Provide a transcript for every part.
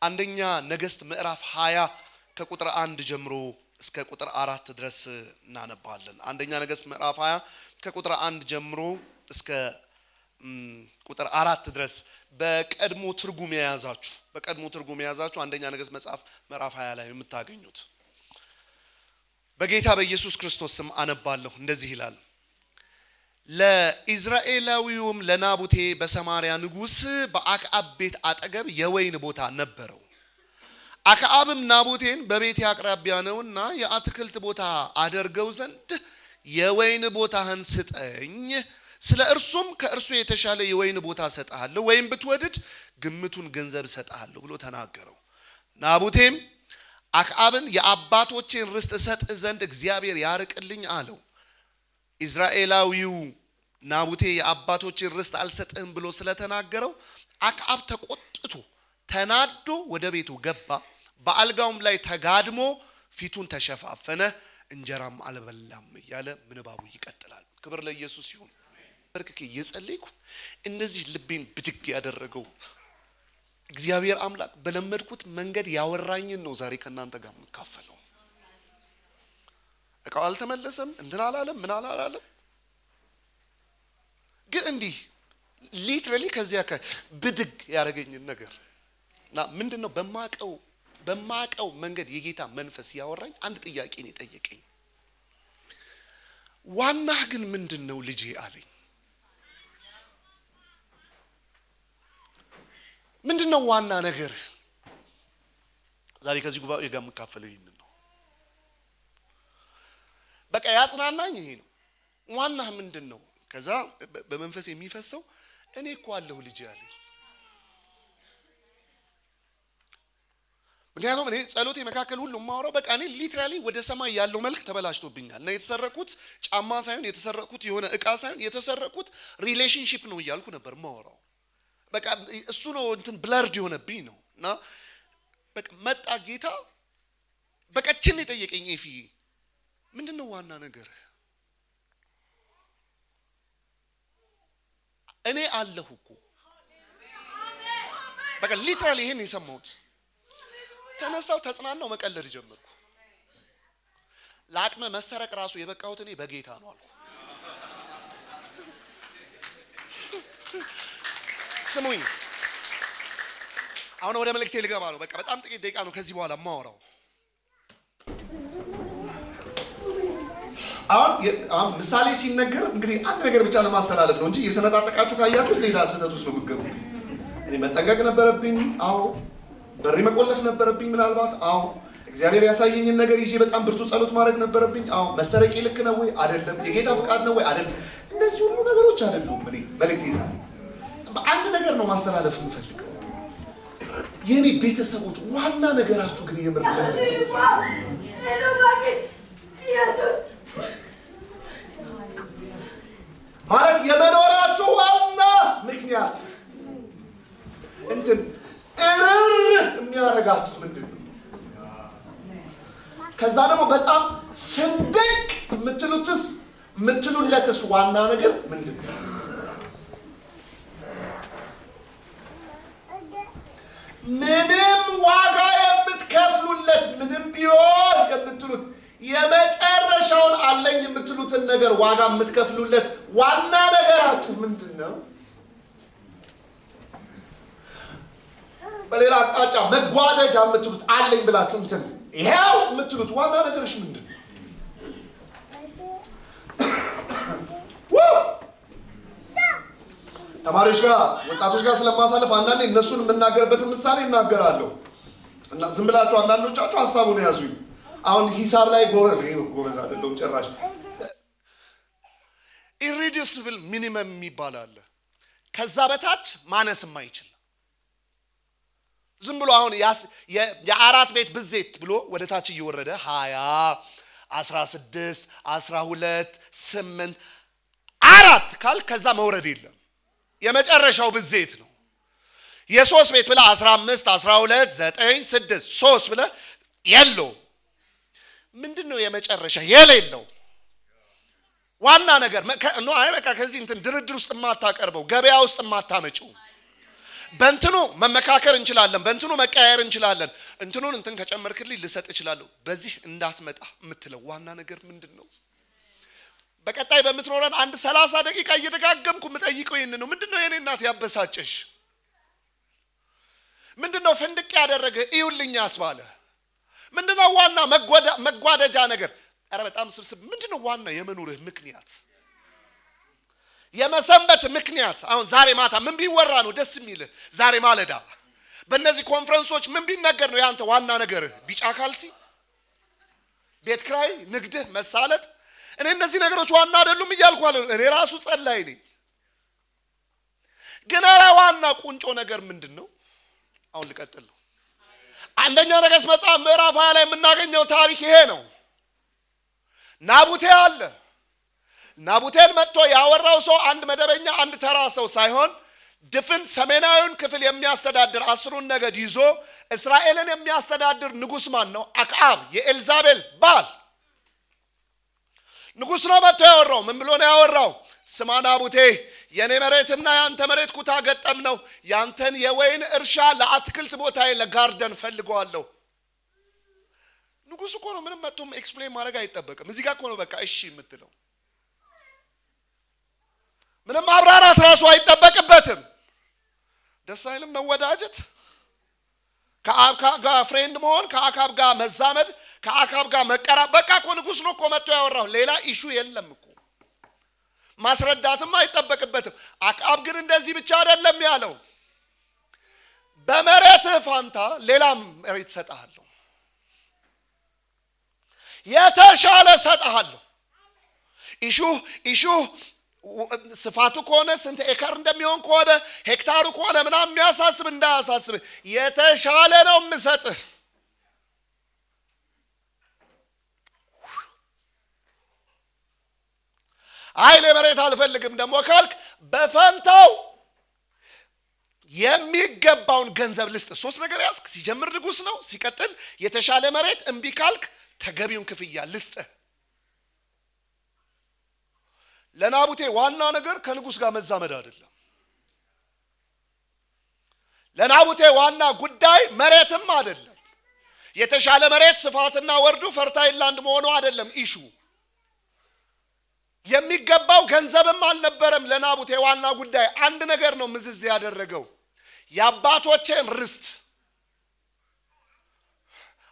አንደኛ ነገሥት ምዕራፍ 20 ከቁጥር 1 ጀምሮ እስከ ቁጥር 4 ድረስ እናነባለን። አንደኛ ነገሥት ምዕራፍ 20 ከቁጥር 1 ጀምሮ እስከ ቁጥር 4 ድረስ በቀድሞ ትርጉም የያዛችሁ አንደኛ ነገሥት መጽሐፍ ምዕራፍ 20 ላይ የምታገኙት። በጌታ በኢየሱስ ክርስቶስ ስም አነባለሁ። እንደዚህ ይላል። ለኢዝራኤላዊውም ለናቡቴ በሰማርያ ንጉሥ በአክዓብ ቤት አጠገብ የወይን ቦታ ነበረው። አክዓብም ናቡቴን በቤቴ አቅራቢያ ነውና የአትክልት ቦታ አደርገው ዘንድ የወይን ቦታህን ስጠኝ፣ ስለ እርሱም ከእርሱ የተሻለ የወይን ቦታ ሰጣለሁ፣ ወይም ብትወድድ ግምቱን ገንዘብ ሰጣለሁ ብሎ ተናገረው። ናቡቴም አክዓብን የአባቶቼን ርስት ሰጥ ዘንድ እግዚአብሔር ያርቅልኝ አለው። ኢዝራኤላዊው ናቡቴ የአባቶችን ርስት አልሰጥህም ብሎ ስለተናገረው አክዓብ ተቆጥቶ ተናዶ ወደ ቤቱ ገባ። በአልጋውም ላይ ተጋድሞ ፊቱን ተሸፋፈነ፣ እንጀራም አልበላም እያለ ምንባቡ ይቀጥላል። ክብር ለኢየሱስ ይሁን። በርክኬ እየጸለይኩ እንደዚህ ልቤን ብድግ ያደረገው እግዚአብሔር አምላክ በለመድኩት መንገድ ያወራኝን ነው ዛሬ ከናንተ ጋር የምካፈለው። እቃው አልተመለሰም፣ እንትን አላለም፣ ምን አላለም። ግን እንዲህ ሊትራሊ ከዚያ ብድግ ያደረገኝን ነገር እና ምንድነው በማቀው መንገድ የጌታ መንፈስ ያወራኝ አንድ ጥያቄ ነው የጠየቀኝ። ዋናህ ግን ምንድነው ልጄ አለኝ። ምንድነው ዋና ነገር? ዛሬ ከዚህ ጉባኤ ጋር የምካፈለው ይሄንን ነው። በቃ ያጽናናኝ ይሄ ነው። ዋናህ ምንድነው? ከዛ በመንፈስ የሚፈሰው እኔ እኮ አለሁ ልጄ አለኝ። ምክንያቱም እኔ ጸሎቴ መካከል ሁሉ ማወራው በቃ እኔ ሊትራሊ ወደ ሰማይ ያለው መልክ ተበላሽቶብኛል እና የተሰረቁት ጫማ ሳይሆን የተሰረቁት የሆነ እቃ ሳይሆን የተሰረቁት ሪሌሽንሺፕ ነው እያልኩ ነበር ማወራው። በቃ እሱ ነው እንትን ብለርድ የሆነብኝ ነው። እና በቃ መጣ ጌታ በቀችን የጠየቀኝ ኤፊ ምንድነው ዋና ነገር? እኔ አለሁ እኮ በቃ ሊትራሊ ይሄን የሰማሁት። ተነሳው ተጽናናው፣ መቀለድ ጀመርኩ። ለአቅመ መሰረቅ ራሱ የበቃሁት እኔ በጌታ ነው አልኩ። ስሙኝ፣ አሁን ወደ መልእክቴ ልገባ ነው። በቃ በጣም ጥቂት ደቂቃ ነው ከዚህ በኋላ ማወራው። አሁን ምሳሌ ሲነገር እንግዲህ አንድ ነገር ብቻ ለማስተላለፍ ነው እንጂ የሰነጣጠቃችሁ ካያችሁት ሌላ ስህተት ውስጥ ነው የምትገቡት። እኔ መጠንቀቅ ነበረብኝ። አዎ በሪ መቆለፍ ነበረብኝ ምናልባት። አዎ እግዚአብሔር ያሳየኝን ነገር ይዤ በጣም ብርቱ ጸሎት ማድረግ ነበረብኝ። አዎ መሰረቄ ልክ ነው ወይ አይደለም? የጌታ ፍቃድ ነው ወይ አይደለም? እነዚህ ሁሉ ነገሮች አይደሉም። እኔ መልእክቴ ዛሬ በአንድ ነገር ነው ማስተላለፍ የምፈልገው። የኔ ቤተሰቦች ዋና ነገራችሁ ግን የምር ማለት የመኖራችሁ ዋና ምክንያት እንትን የሚያረጋችሁ ምንድን ነው? ከዛ ደግሞ በጣም ፍንድቅ የምትሉለትስ ዋና ነገር ምንድን ነው? ምንም ዋጋ የምትከፍሉለት ምንም ቢሆን የምትሉት የመጨረሻውን አለኝ የምትሉትን ነገር ዋጋ የምትከፍሉለት ዋና ነገራችሁ ምንድን ነው? በሌላ አቅጣጫ መጓደጃ የምትሉት አለኝ ብላችሁ እንትን ይሄው የምትሉት ዋና ነገርሽ ምንድን ነው? ተማሪዎች ጋር ወጣቶች ጋር ስለማሳለፍ አንዳንዴ እነሱን የምናገርበትን ምሳሌ እናገራለሁ እና ዝም ብላችሁ አንዳንዶቻችሁ ሀሳቡን ያዙኝ። አሁን ሂሳብ ላይ ጎበዝ አይደለሁም ጭራሽ። ኢሪዲዩሲብል ሚኒመም የሚባል አለ። ከዛ በታች ማነስ የማይችል ዝም ብሎ አሁን የአራት ቤት ብዜት ብሎ ወደ ታች እየወረደ 20 16 12 8 4 ካል ከዛ መውረድ የለም። የመጨረሻው ብዜት ነው። የሶስት ቤት ብለ 15 12 9 6 3 ብለ የለው። ምንድነው የመጨረሻ የሌለው ዋና ነገር ነው? አይ በቃ ከዚህ እንትን ድርድር ውስጥ የማታቀርበው ገበያ ውስጥ የማታመጪው በእንትኑ መመካከር እንችላለን፣ በእንትኑ መቀያየር እንችላለን። እንትኑን እንትን ከጨመርክልኝ ልሰጥ እችላለሁ። በዚህ እንዳትመጣ የምትለው ዋና ነገር ምንድነው? በቀጣይ በምትኖረን አንድ 30 ደቂቃ እየደጋገምኩ የምጠይቀው ይሄን ነው። ምንድነው የኔ እናት ያበሳጨሽ? ምንድነው ፍንድቅ ያደረገ እዩልኝ ያስባለ? ምንድነው ዋና መጓደጃ ነገር? አረ በጣም ስብስብ። ምንድነው ዋና የመኖርህ ምክንያት? የመሰንበት ምክንያት? አሁን ዛሬ ማታ ምን ቢወራ ነው ደስ የሚል? ዛሬ ማለዳ በእነዚህ ኮንፈረንሶች ምን ቢነገር ነው ያንተ ዋና ነገር? ቢጫ ካልሲ፣ ቤት ክራይ፣ ንግድህ፣ መሳለጥ? እኔ እነዚህ ነገሮች ዋና አይደሉም እያልኩ አይደል? እኔ ራሱ ጸላይ ነኝ። ግን አረ ዋና ቁንጮ ነገር ምንድነው? አሁን ልቀጥል ነው። አንደኛ ነገሥት መጽሐፍ ምዕራፍ 20 ላይ የምናገኘው ታሪክ ይሄ ነው። ናቡቴ አለ። ናቡቴን መጥቶ ያወራው ሰው አንድ መደበኛ አንድ ተራ ሰው ሳይሆን ድፍን ሰሜናዊውን ክፍል የሚያስተዳድር 10ን ነገድ ይዞ እስራኤልን የሚያስተዳድር ንጉስ ማን ነው? አክዓብ፣ የኤልዛቤል ባል ንጉስ ነው። መጥቶ ያወራው ምን ብሎ ነው ያወራው? ስማ ናቡቴ፣ የኔ መሬትና ያንተ መሬት ኩታ ገጠም ነው። ያንተን የወይን እርሻ ለአትክልት ቦታዬ ለጋርደን ፈልገዋለሁ። ንጉስ እኮ ነው። ምንም መጥቶም ኤክስፕሌን ማድረግ አይጠበቅም። እዚህ ጋር እኮ ነው በቃ እሺ የምትለው። ምንም ማብራራት ራሱ አይጠበቅበትም። ደስ አይልም መወዳጀት፣ ከአካብ ጋር ፍሬንድ መሆን፣ ከአካብ ጋር መዛመድ፣ ከአካብ ጋር መቀራብ። በቃ እኮ ንጉስ ነው እኮ መጥቶ ያወራው። ሌላ ኢሹ የለም እኮ ማስረዳትም አይጠበቅበትም። አክዓብ ግን እንደዚህ ብቻ አይደለም ያለው፣ በመሬት ፋንታ ሌላ መሬት ሰጣለሁ፣ የተሻለ ሰጣለሁ። ኢሹ ስፋቱ ከሆነ ስንት ኤከር እንደሚሆን ከሆነ ሄክታሩ ከሆነ ምናምን የሚያሳስብ እንዳያሳስብ፣ የተሻለ ነው የምሰጥህ። አይኔ መሬት አልፈልግም ደግሞ ካልክ በፈንታው የሚገባውን ገንዘብ ልስጥ። 3 ነገር ያዝክ። ሲጀምር ንጉስ ነው፣ ሲቀጥል የተሻለ መሬት፣ እምቢ ካልክ ተገቢውን ክፍያ ልስጥ። ለናቡቴ ዋና ነገር ከንጉስ ጋር መዛመድ አይደለም። ለናቡቴ ዋና ጉዳይ መሬትም አይደለም። የተሻለ መሬት ስፋትና ወርዱ ፈርታይል ላንድ መሆኑ አይደለም ኢሹ። የሚገባው ገንዘብም አልነበረም። ለናቡቴ ዋና ጉዳይ አንድ ነገር ነው ምዝዝ ያደረገው፣ የአባቶቼን ርስት።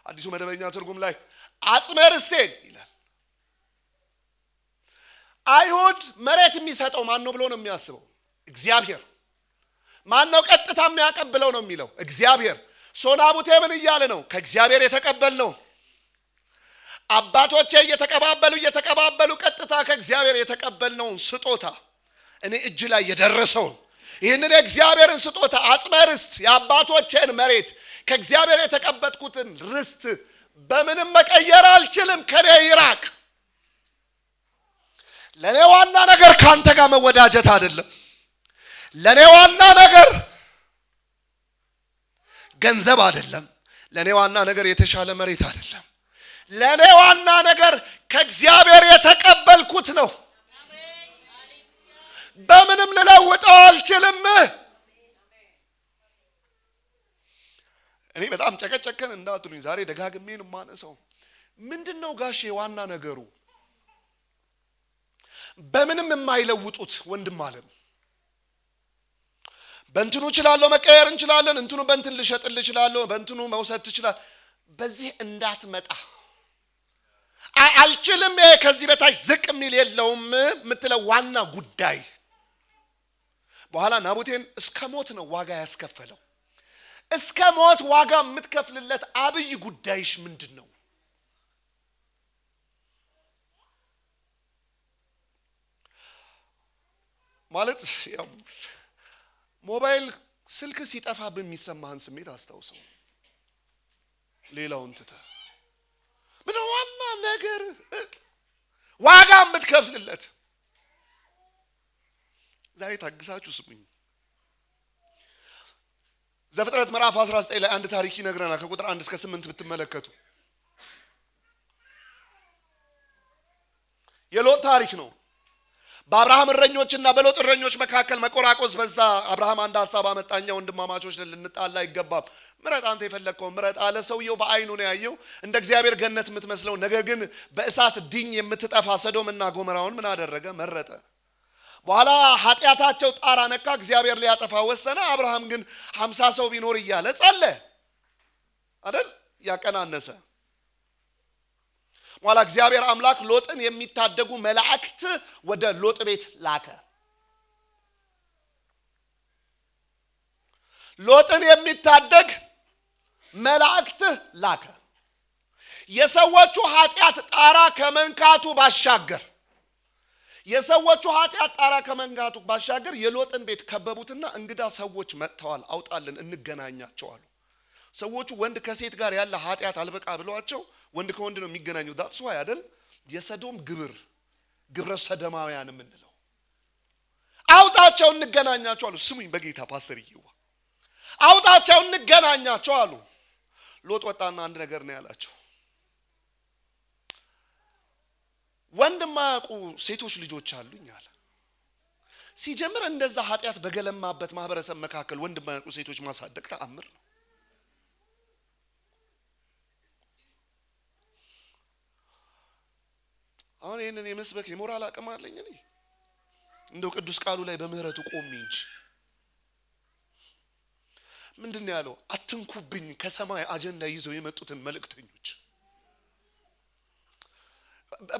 አዲሱ መደበኛ ትርጉም ላይ አጽመ ርስቴን ይላል። አይሁድ መሬት የሚሰጠው ማን ነው ብሎ ነው የሚያስበው? እግዚአብሔር። ማን ነው ቀጥታ የሚያቀብለው ነው የሚለው? እግዚአብሔር። ናቡቴ ምን እያለ ነው? ከእግዚአብሔር የተቀበልነው። አባቶቼ እየተቀባበሉ ቀጥታ ከእግዚአብሔር የተቀበልነውን ስጦታ እኔ እጅ ላይ የደረሰውን ይህንን የእግዚአብሔርን ስጦታ አጽመ ርስት፣ የአባቶቼን መሬት፣ ከእግዚአብሔር የተቀበልኩትን ርስት በምንም መቀየር አልችልም። ከኔ ይራቅ። ለኔ ዋና ነገር ካንተ ጋር መወዳጀት አይደለም። ለኔ ዋና ነገር ገንዘብ አይደለም። ለኔ ዋና ነገር የተሻለ መሬት አይደለም። ለኔ ዋና ነገር ከእግዚአብሔር የተቀበልኩት ነው። በምንም ልለውጠው አልችልም። እኔ በጣም ጨቀጨከን እንዳትሉኝ ዛሬ ደጋግሜን ማነሳው ምንድነው ጋሼ ዋና ነገሩ? በምንም የማይለውጡት ወንድም አለም። በእንትኑ እችላለሁ መቀየር እንችላለን፣ እንትኑ በእንትን ልሸጥል እችላለሁ፣ በእንትኑ መውሰድ ትችላል። በዚህ እንዳትመጣ አልችልም። ከዚህ በታች ዝቅ የሚል የለውም የምትለው ዋና ጉዳይ በኋላ ናቡቴን እስከ ሞት ነው ዋጋ ያስከፈለው። እስከ ሞት ዋጋ የምትከፍልለት አብይ ጉዳይሽ ምንድነው? ማለት ያው ሞባይል ስልክ ሲጠፋ በሚሰማህን ስሜት አስታውሰው። ሌላውን ትተህ ምን ዋና ነገር ዋጋ የምትከፍልለት ዛሬ ታግሳችሁ ስሙኝ። ዘፍጥረት ምዕራፍ 19 ላይ አንድ ታሪክ ይነግረናል። ከቁጥር 1 እስከ 8 ብትመለከቱ የሎጥ ታሪክ ነው። በአብርሃም እረኞችና በሎጥ እረኞች መካከል መቆራቆስ በዛ። አብርሃም አንድ ሐሳብ አመጣኛ፣ ወንድማማቾች ልንጣላ አይገባም፣ ምረጥ አንተ የፈለከው ምረጥ አለ። ሰውየው በአይኑ ነው ያየው እንደ እግዚአብሔር ገነት የምትመስለው ነገር ግን በእሳት ድኝ የምትጠፋ ሰዶምና ጎሞራውን ምን አደረገ? መረጠ። በኋላ ኃጢአታቸው ጣራ ነካ፣ እግዚአብሔር ሊያጠፋ ወሰነ። አብርሃም ግን 50 ሰው ቢኖር እያለ ጸለየ አይደል? ያቀናነሰ በኋላ እግዚአብሔር አምላክ ሎጥን የሚታደጉ መላእክት ወደ ሎጥ ቤት ላከ። ሎጥን የሚታደግ መላእክት ላከ። የሰዎቹ ኃጢአት ጣራ ከመንካቱ ባሻገር የሎጥን ቤት ከበቡትና እንግዳ ሰዎች መጥተዋል አውጣልን እንገናኛቸው አሉ። ሰዎቹ ወንድ ከሴት ጋር ያለ ኃጢአት አልበቃ ብለዋቸው ወንድ ከወንድ ነው የሚገናኙት። ዳትስ ዋይ አይደል የሰዶም ግብረ ሰዶማውያን የምንለው። አውጣቸው እንገናኛቸው አሉ። ስሙኝ በጌታ ፓስተርዬዋ፣ አውጣቸው እንገናኛቸው አሉ። ሎጥ ወጣና አንድ ነገር ነው ያላቸው። ወንድ ማያውቁ ሴቶች ልጆች አሉኝ አለ። ሲጀምር እንደዛ ኃጢአት በገለማበት ማህበረሰብ መካከል ወንድ ማያውቁ ሴቶች ማሳደግ ተአምር ነው። አሁን ይሄንን የመስበክ የሞራል አቅም አለኝ እኔ እንደው ቅዱስ ቃሉ ላይ በምህረቱ ቆሜ እንጂ። ምንድነው ያለው? አትንኩብኝ ከሰማይ አጀንዳ ይዘው የመጡትን መልእክተኞች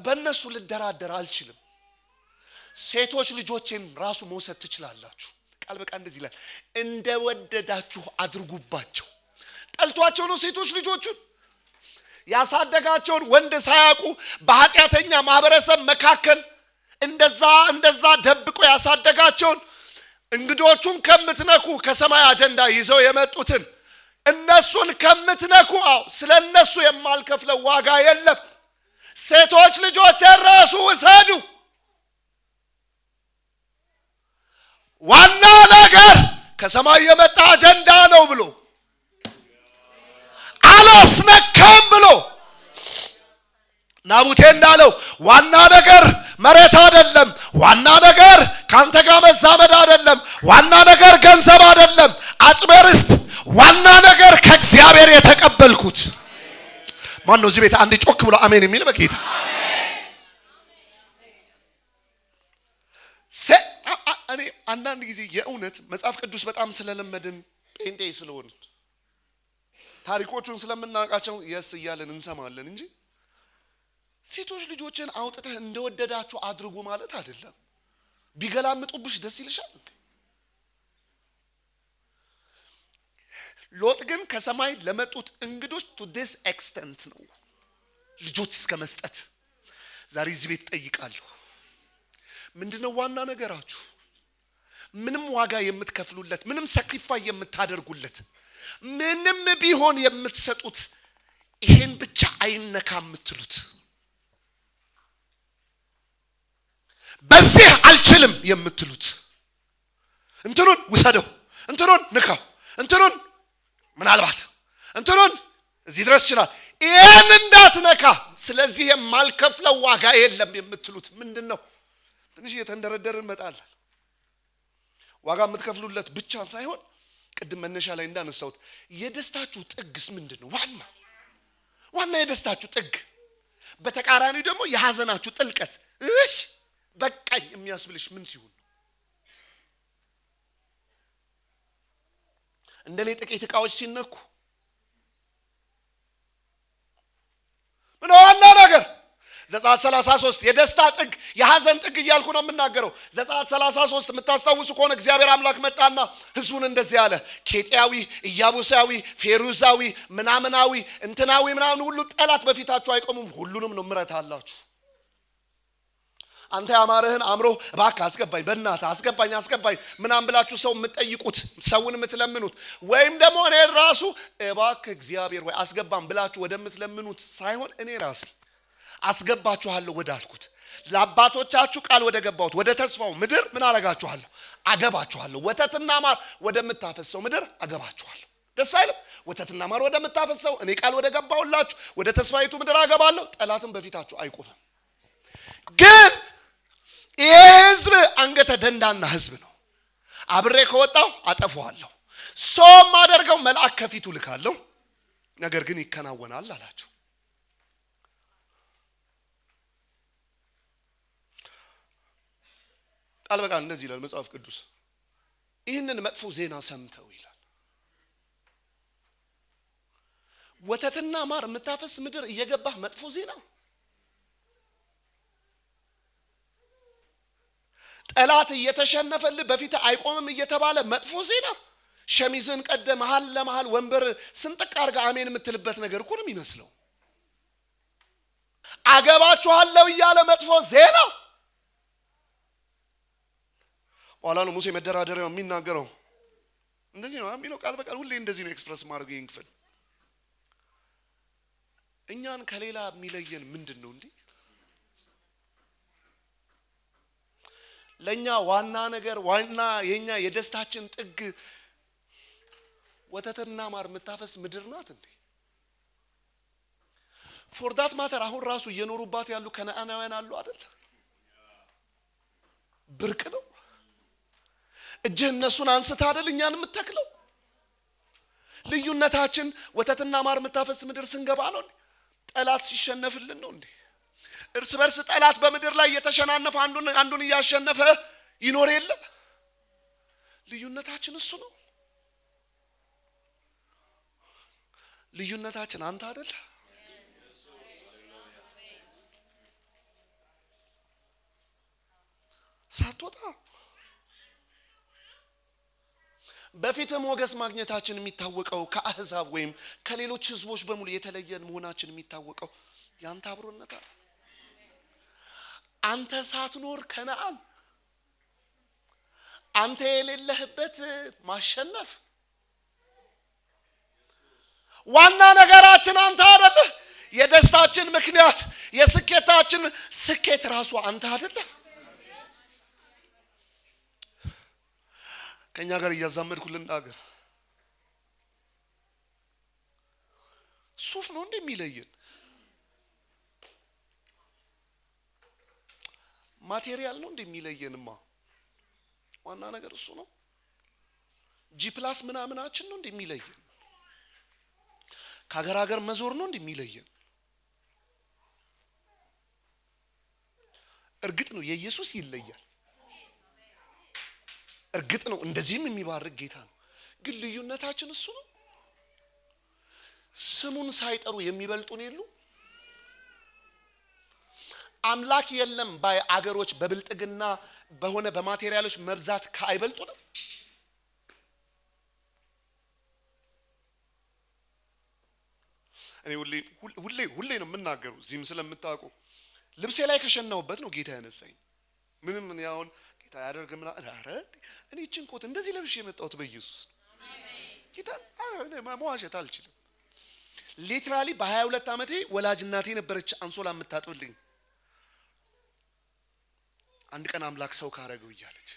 በእነሱ ልደራደር አልችልም። ሴቶች ልጆቼን ራሱ መውሰድ ትችላላችሁ። ቃል በቃ እንደዚህ ይላል፣ እንደወደዳችሁ አድርጉባቸው። ጠልቷቸው ነው ሴቶች ልጆቹን ያሳደጋቸውን ወንድ ሳያውቁ በኃጢአተኛ ማህበረሰብ መካከል እንደዛ ደብቆ ያሳደጋቸውን እንግዶቹን ከምትነኩ ከሰማይ አጀንዳ ይዘው የመጡትን እነሱን ከምትነኩ ስለነሱ የማልከፍለው ዋጋ የለም። ሴቶች ልጆች ራሱ ውሰዱ። ዋና ነገር ከሰማይ የመጣ አጀንዳ ነው ብሎ አላስነካም ብሎ ናቡቴ እንዳለው ዋና ነገር መሬት አይደለም፣ ዋና ነገር ካንተ ጋር መዛመድ አይደለም፣ ዋና ነገር ገንዘብ አይደለም፣ አጽመ ርስት። ዋና ነገር ከእግዚአብሔር የተቀበልኩት ማን ነው? እዚህ ቤት አንድ ጮክ ብሎ አሜን የሚል በጌታ እኔ አንዳንድ ጊዜ የእውነት መጽሐፍ ቅዱስ በጣም ስለለመድን ጴንጤ ስለሆን ታሪኮቹን ስለምናውቃቸው የስ እያለን እንሰማለን እንጂ ሴቶች ልጆችን አውጥተህ እንደወደዳችሁ አድርጉ ማለት አይደለም። ቢገላምጡብሽ ደስ ይልሻል። ሎጥ ግን ከሰማይ ለመጡት እንግዶች to this extent ነው ልጆች እስከ መስጠት። ዛሬ እዚህ ቤት ጠይቃለሁ፣ ምንድነው ዋና ነገራችሁ? ምንም ዋጋ የምትከፍሉለት፣ ምንም ሳክሪፋይ የምታደርጉለት፣ ምንም ቢሆን የምትሰጡት ይሄን ብቻ አይነካ የምትሉት፣ በዚህ አልችልም የምትሉት፣ እንትኑን ውሰደው፣ እንትኑን ንካው፣ እንትኑን ምናልባት እንትኑን እዚህ ድረስ ይችላል፣ ይሄን እንዳትነካ፣ ስለዚህ የማልከፍለው ዋጋ የለም የምትሉት ምንድነው? ትንሽ እየተንደረደርን መጣለን። ዋጋ የምትከፍሉለት ብቻ ሳይሆን ቅድም መነሻ ላይ እንዳነሳሁት የደስታችሁ ጥግስ ምንድነው? ዋና የደስታችሁ ጥግ፣ በተቃራኒው ደግሞ የሐዘናችሁ ጥልቀት እሺ በቃኝ የሚያስብልሽ ምን ሲሆን? እንደኔ ጥቂት ዕቃዎች ሲነኩ ምን ዋና ነገር? ዘጸአት 33 የደስታ ጥግ የሐዘን ጥግ እያልኩ ነው የምናገረው። ዘጸአት 33 የምታስታውሱ ከሆነ እግዚአብሔር አምላክ መጣና ህዝቡን እንደዚህ አለ፣ ኬጢያዊ፣ ኢያቡሳዊ፣ ፌሩዛዊ፣ ምናምናዊ፣ እንትናዊ ምናምን ሁሉ ጠላት በፊታችሁ አይቆሙም፣ ሁሉንም ነው ምሕረት አላችሁ። አንተ ያማረህን አምሮ እባክህ አስገባኝ፣ በእናትህ አስገባኝ ምናምን ብላችሁ ሰው የምትጠይቁት፣ ሰውን የምትለምኑት፣ ወይም ደግሞ እኔ ራሱ እባክህ እግዚአብሔር ወይ አስገባም ብላችሁ ወደምትለምኑት ሳይሆን እኔ ራሴ አስገባችኋለሁ ወዳልኩት ለአባቶቻችሁ ቃል ወደ ገባሁት ወደ ተስፋው ምድር ምን አረጋችኋለሁ? አገባችኋለሁ። ወተትና ማር ወደምታፈሰው ምድር አገባችኋለሁ። ደስ አይልም? ወተትና ማር ወደምታፈሰው እኔ ቃል ወደ ገባሁላችሁ ወደ ተስፋይቱ ምድር አገባለሁ። ጠላትም በፊታችሁ አይቆምም። ግን ይሄ ህዝብ አንገተ ደንዳና ህዝብ ነው። አብሬ ከወጣሁ አጠፋዋለሁ። ሶም አደርገው መልአክ ከፊቱ ልካለሁ፣ ነገር ግን ይከናወናል አላቸው። ቃል በቃል እንደዚህ ይላል መጽሐፍ ቅዱስ። ይህንን መጥፎ ዜና ሰምተው ይላል ወተትና ማር የምታፈስ ምድር እየገባህ መጥፎ ዜና፣ ጠላት እየተሸነፈልህ በፊት አይቆምም እየተባለ መጥፎ ዜና፣ ሸሚዝን ቀደ መሃል ለመሃል ወንበር ስንጥቅ አርጋ አሜን የምትልበት ነገር እኮ ነው የሚመስለው። አገባችኋለሁ እያለ መጥፎ ዜና። ኋላ ነው ሙሴ መደራደሪያው የሚናገረው። እንደዚህ ነው የሚለው ቃል በቃል ሁሌ እንደዚህ ነው ኤክስፕረስ ማድረግ ይሄን ክፍል። እኛን ከሌላ የሚለየን ምንድነው እንዴ? ለኛ ዋና ነገር ዋና የኛ የደስታችን ጥግ ወተትና ማር የምታፈስ ምድር ናት እንዴ? ፎር ዳት ማተር አሁን ራሱ እየኖሩባት ያሉ ከነዓናውያን አሉ አይደል? ብርቅ ነው። እጅህ እነሱን አንስታ አይደል እኛን የምትተክለው? ልዩነታችን ወተትና ማር የምታፈስ ምድር ስንገባ ነው እንዴ? ጠላት ሲሸነፍልን ነው እንዴ? እርስ በርስ ጠላት በምድር ላይ እየተሸናነፈ አንዱን እያሸነፈ ይኖር የለም? ልዩነታችን እሱ ነው። ልዩነታችን አንተ አይደል? ሳትወጣ በፊት ሞገስ ማግኘታችን የሚታወቀው ከአህዛብ ወይም ከሌሎች ህዝቦች በሙሉ የተለየን መሆናችን የሚታወቀው ያንተ አብሮነት አለ። አንተ ሳትኖር ከነዓን፣ አንተ የሌለህበት ማሸነፍ ዋና ነገራችን አንተ አይደለህ? የደስታችን ምክንያት የስኬታችን ስኬት ራሱ አንተ አይደለህ? ከኛ ጋር እያዛመድኩልን ነገር ሱፍ ነው እንደሚለየን ማቴሪያል ነው እንደሚለየንማ ዋና ነገር እሱ ነው። ጂ+ ምናምናችን ነው እንደሚለየን፣ ከሀገር ሀገር መዞር ነው እንደሚለየን። እርግጥ ነው የኢየሱስ ይለያል። እርግጥ ነው እንደዚህም የሚባርክ ጌታ ነው። ግን ልዩነታችን እሱ ነው። ስሙን ሳይጠሩ የሚበልጡን የሉ። አምላክ የለም ባይ አገሮች በብልጥግና በሆነ በማቴሪያሎች መብዛት አይበልጡንም? እኔ ሁሌ ነው የምናገረው፣ እዚህም ስለምታውቁ ልብሴ ላይ ከሸናውበት ነው ጌታ ያነሳኝ። ምንም ምን ያውን ጌታ ያደርግምና አረ እኔ እቺን ኮት እንደዚህ ለብሼ የመጣሁት በኢየሱስ ጌታ መዋሸት አልችልም። ሊትራሊ በ22 ዓመቴ ወላጅ እናቴ ነበረች አንሶላ የምታጥብልኝ። አንድ ቀን አምላክ ሰው ካረገው እያለች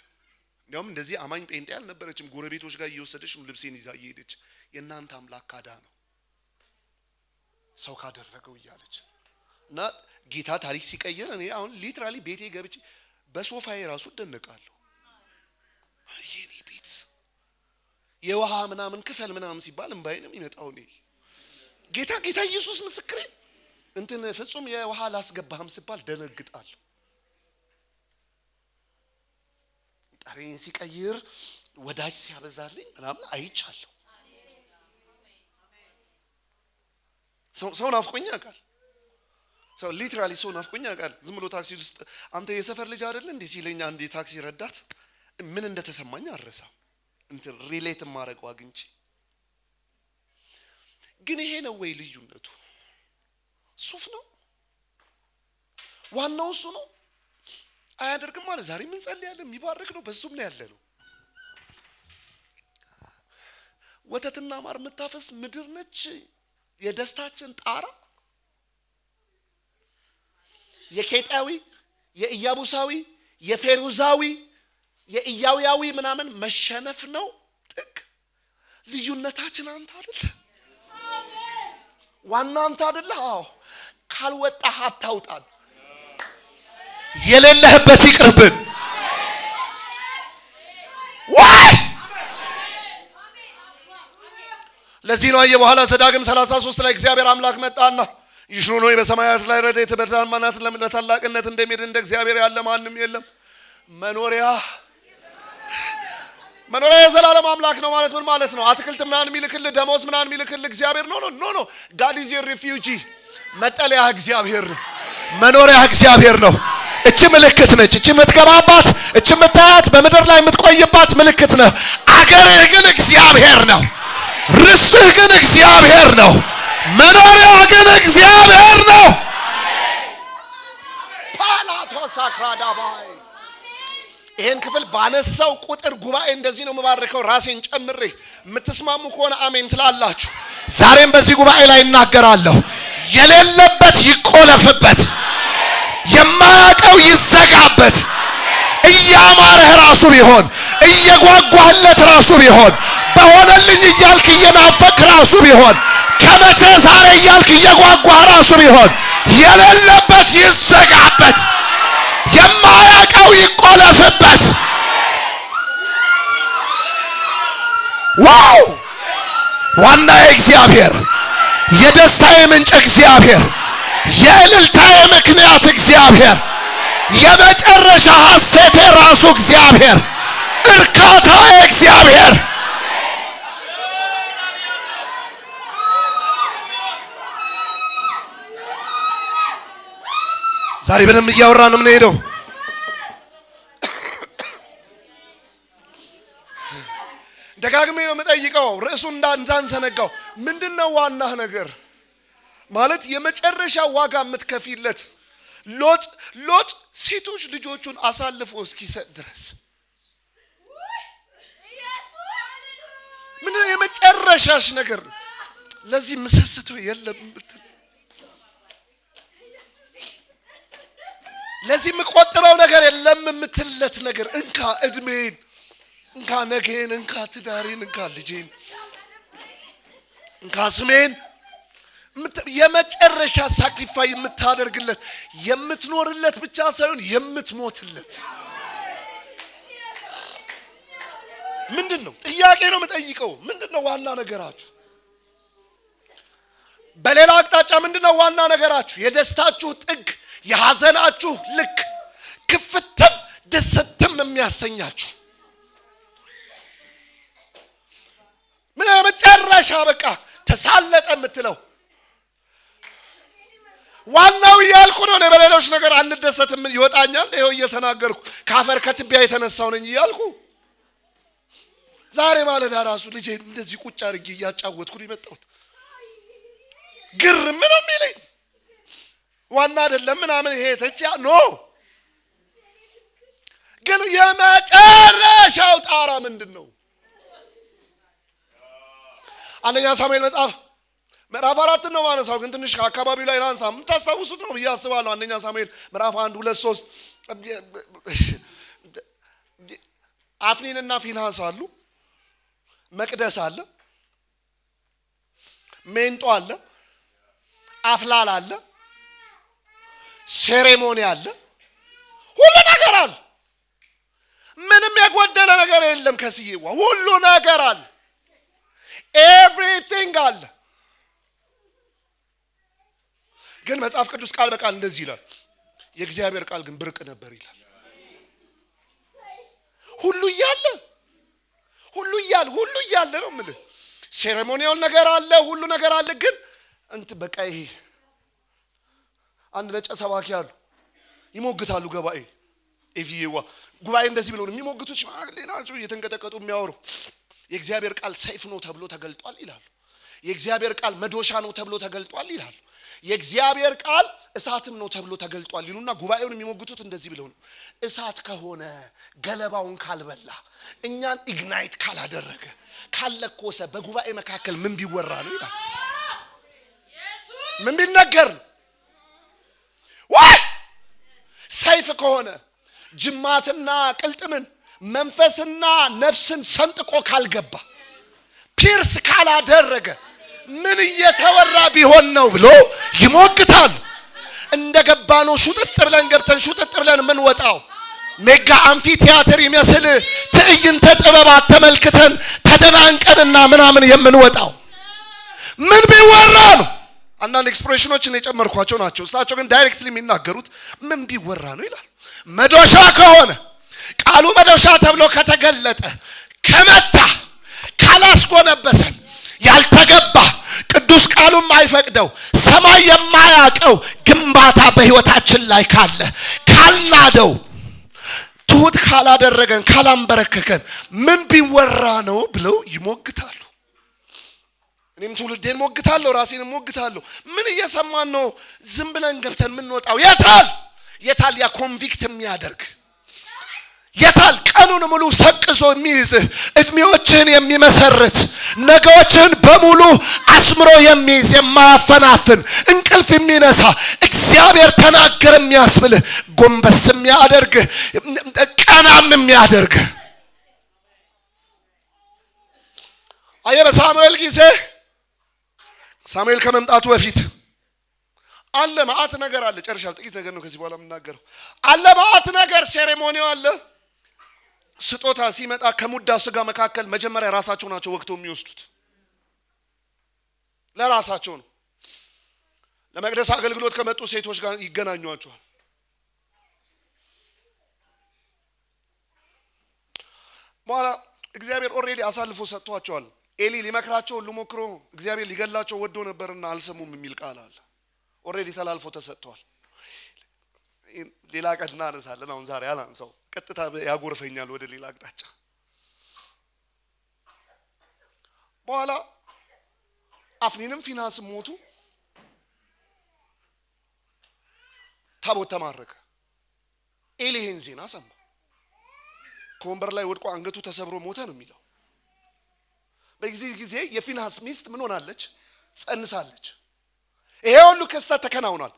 እንዲያውም እንደዚህ አማኝ ጴንጤ አልነበረችም። ጎረቤቶች ጋር እየወሰደች ልብሴን ይዛ እየሄደች የእናንተ አምላክ ካዳ ነው ሰው ካደረገው እያለች እና ጌታ ታሪክ ሲቀየር እኔ አሁን ሊትራሊ ቤቴ ገብቼ በሶፋዬ ራሱ ደነቃለሁ። የኔ ቤት የውሃ ምናምን ክፈል ምናምን ሲባል እንባዬ ነው የሚመጣው። እኔ ጌታ ኢየሱስ ምስክሬ እንትን ፍጹም የውሃ ላስገባህም ሲባል ደነግጣለሁ። ጠሬን ሲቀይር ወዳጅ ሲያበዛልኝ ምናምን አይቻለሁ። ሰው ናፍቆኝ ያውቃል። ሰው ሊትራሊ ሰው ናፍቆኝ ያውቃል። ዝም ብሎ ታክሲ ውስጥ አንተ የሰፈር ልጅ አይደል እንዴ ሲለኝ አንድ የታክሲ ረዳት ምን እንደተሰማኝ አልረሳም። እንትን ሪሌት ማድረግ አግኝቼ ግን ይሄ ነው ወይ ልዩነቱ? ሱፍ ነው ዋናው እሱ ነው። አያደርግም ማለት ዛሬ ምን ጸልያለን የሚባርክ ነው። በሱም ላይ ያለ ነው። ወተትና ማር የምታፈስ ምድር ነች የደስታችን ጣራ። የኬጣዊ የኢያቡሳዊ የፌሩዛዊ የኢያውያዊ ምናምን መሸነፍ ነው ጥግ። ልዩነታችን አንተ አይደል? ዋና አንተ አይደል? አዎ ካልወጣህ አታውጣን። የሌለህበት ይቅርብን። ወይ ለዚህ ነው በኋላ ዘዳግም 33 ላይ እግዚአብሔር አምላክ መጣና ይሽሩ ነው በሰማያት ላይ ረድኤት በታማናት ለታላቅነት እንደሚሄድ እንደ እግዚአብሔር ያለ ማንም የለም። መኖሪያ የዘላለም አምላክ ነው ማለት ምን ማለት ነው? አትክልት ምናምን የሚልክልህ ደሞዝ ምናምን የሚልክልህ እግዚአብሔር ኖ God is your refuge። መጠለያ እግዚአብሔር ነው። መኖሪያ እግዚአብሔር ነው። እቺ ምልክት ነች። እቺ የምትገባባት እቺ የምታያት በምድር ላይ የምትቆይባት ምልክት ነው። አገርህ ግን እግዚአብሔር ነው። ርስትህ ግን እግዚአብሔር ነው። መኖሪያ ግን እግዚአብሔር ነው። ፓላቶ ሳክራዳባይ ይሄን ክፍል ባነሳው ቁጥር ጉባኤ እንደዚህ ነው የምባርከው ራሴን ጨምሬ። የምትስማሙ ከሆነ አሜን ትላላችሁ። ዛሬም በዚህ ጉባኤ ላይ እናገራለሁ። የሌለበት ይቆለፍበት፣ የማያውቀው ይዘጋበት። እያማረህ ራሱ ቢሆን እየጓጓለት ራሱ ቢሆን በሆነልኝ እያልክ እየናፈቅ ራሱ ቢሆን ከመቼ ዛሬ እያልክ እየጓጓ ራሱ ቢሆን የሌለበት ይዘጋበት፣ የማያውቀው ይቆለፍበት። ዋው! ዋናዬ እግዚአብሔር፣ የደስታዬ ምንጭ እግዚአብሔር፣ የእልልታዬ ምክንያት እግዚአብሔር፣ የመጨረሻ ሐሴቴ ራሱ እግዚአብሔር፣ እርካታዬ እግዚአብሔር። ዛሬ በደንብ እያወራን ነው የምንሄደው። ደጋግሜ ነው የምጠይቀው ርዕሱን እንዳንዘነጋው። ምንድነው ዋናህ ነገር ማለት የመጨረሻ ዋጋ የምትከፊለት? ሎጥ ሴቶች ልጆቹን አሳልፎ እስኪሰጥ ድረስ ምንድነው የመጨረሻሽ ነገር? ለዚህ ምሰስቶ የለም ብትል ለዚህ የምቆጥበው ነገር የለም የምትለት ነገር እንካ እድሜን፣ እንካ ነገን፣ እንካ ትዳሬን፣ እንካ ልጄን፣ እንካ ስሜን የመጨረሻ ሳክሪፋይ የምታደርግለት የምትኖርለት ብቻ ሳይሆን የምትሞትለት ምንድነው? ጥያቄ ነው የምጠይቀው። ምንድነው ዋና ነገራችሁ? በሌላ አቅጣጫ ምንድነው ዋና ነገራችሁ? የደስታችሁ ጥግ፣ የሐዘናችሁ ልክ፣ ክፍትም ደስተም የሚያሰኛችሁ ምን የመጨረሻ በቃ ተሳለጠ የምትለው ዋናው ያልኩ ነው። በሌሎች ነገር አንደሰትም ይወጣኛል። ይሄው እየተናገርኩ ካፈር ከትቢያ የተነሳው ነኝ ያልኩ ዛሬ ማለዳ ራሱ ልጄ እንደዚህ ቁጭ አድርጌ እያጫወትኩ ይመጣሁት ግርም ነው የሚለኝ። ዋና አይደለም ምናምን ይሄ ተጫ ኖ ግን የመጨረሻው ጣራ ምንድነው? አንደኛ ሳሙኤል መጽሐፍ ምዕራፍ 4 ነው ማነሳው፣ ግን ትንሽ አካባቢው ላይ ላንሳ። የምታስታውሱት ነው ብዬ አስባለሁ። አንደኛ ሳሙኤል ምዕራፍ 1 2 3 አፍኒንና ፊንሃስ አሉ፣ መቅደስ አለ፣ ሜንጦ አለ፣ አፍላል አለ፣ ሴሬሞኒ አለ፣ ሁሉ ነገር አለ። ምንም የጎደለ ነገር የለም። ከስዬዋ ሁሉ ነገር አለ። ኤቭሪቲንግ አለ። ግን መጽሐፍ ቅዱስ ቃል በቃል እንደዚህ ይላል፣ የእግዚአብሔር ቃል ግን ብርቅ ነበር ይላል። ሁሉ እያለ ነው የምልህ። ሴሬሞኒያል ነገር አለ፣ ሁሉ ነገር አለ። ግን በቃ ይሄ አንድ ነጭ ሰባኪ አሉ፣ ይሞግታሉ ገባኤ ኤቪዬዋ ጉባኤ እንደዚህ ብለው የሚሞግቱት ሽማግሌ ናቸው፣ እየተንቀጠቀጡ የሚያወሩ የእግዚአብሔር ቃል ሰይፍ ነው ተብሎ ተገልጧል ይላሉ። የእግዚአብሔር ቃል መዶሻ ነው ተብሎ ተገልጧል ይላሉ። የእግዚአብሔር ቃል እሳትም ነው ተብሎ ተገልጧል ይሉና ጉባኤውን የሚሞግቱት እንደዚህ ብለው ነው። እሳት ከሆነ ገለባውን ካልበላ፣ እኛን ኢግናይት ካላደረገ፣ ካለኮሰ በጉባኤ መካከል ምን ቢወራ ነው ይላል? ምን ቢነገር ነው? ወይ ሰይፍ ከሆነ ጅማትና ቅልጥምን መንፈስና ነፍስን ሰንጥቆ ካልገባ፣ ፒርስ ካላደረገ ምን እየተወራ ቢሆን ነው ብሎ ይሞግታሉ። እንደገባ እንደገባነው ሹጥጥ ብለን ገብተን ሹጥጥ ብለን ምን ወጣው ሜጋ አምፊ ቲያትር ይመስል ትዕይንተ ጥበባት ተመልክተን ተደናንቀንና ምናምን የምንወጣው ምን ቢወራ ነው? አንዳንድ ኤክስፕሬሽኖችን የጨመርኳቸው ናቸው። እሳቸው ግን ዳይሬክትሊ የሚናገሩት ምን ቢወራ ነው ይላል። መዶሻ ከሆነ ቃሉ መዶሻ ተብሎ ከተገለጠ ከመታ ካላስጎነበሰን ያልተገባ ቅዱስ ቃሉም አይፈቅደው ሰማይ የማያቀው ግንባታ በህይወታችን ላይ ካለ ካልናደው ትሁት ካላደረገን ካላንበረከከን ምን ቢወራ ነው ብለው ይሞግታሉ። እኔም ትውልዴን ሞግታለሁ፣ ራሴንም ሞግታለሁ። ምን እየሰማን ነው ዝም ብለን ገብተን ምን ወጣው? የታል ያ ኮንቪክት የሚያደርግ የታል ቀኑን ሙሉ ሰቅዞ የሚይዝ እድሜዎችን የሚመሰርት ነገዎችን በሙሉ አስምሮ የሚይዝ የማያፈናፍን እንቅልፍ የሚነሳ እግዚአብሔር ተናገረ የሚያስብል ጎንበስ የሚያደርግ ቀናም የሚያደርግ በሳሙኤል ጊዜ ሳሙኤል ከመምጣቱ በፊት አለ ማአት ነገር አለ። ጨርሻለሁ። ጥቂት ነገር ነው ከዚህ በኋላ የምናገረው። አለ ማአት ነገር ሴሬሞኒው አለ። ስጦታ ሲመጣ ከሙዳ ስጋ መካከል መጀመሪያ ራሳቸው ናቸው ወቅተው የሚወስዱት። ለራሳቸው ነው። ለመቅደስ አገልግሎት ከመጡ ሴቶች ጋር ይገናኙዋቸዋል። በኋላ እግዚአብሔር ኦሬዲ አሳልፎ ሰጥቷቸዋል። ኤሊ ሊመክራቸው ሁሉ ሞክሮ እግዚአብሔር ሊገላቸው ወዶ ነበርና አልሰሙም የሚል ቃል አለ። ኦሬዲ ተላልፎ ተሰጥቷል። ሌላ ቀን እናነሳለን። አሁን ዛሬ አላንሳው፣ ቀጥታ ያጎርፈኛል ወደ ሌላ አቅጣጫ። በኋላ አፍኒንም ፊናስም ሞቱ። ታቦት ተማረከ። ኤሊ ይህን ዜና ሰማ። ከወንበር ላይ ወድቆ አንገቱ ተሰብሮ ሞተ ነው የሚለው። በዚህ ጊዜ የፊናስ ሚስት ምን ሆናለች? ጸንሳለች። ይሄ ሁሉ ክስተት ተከናውኗል።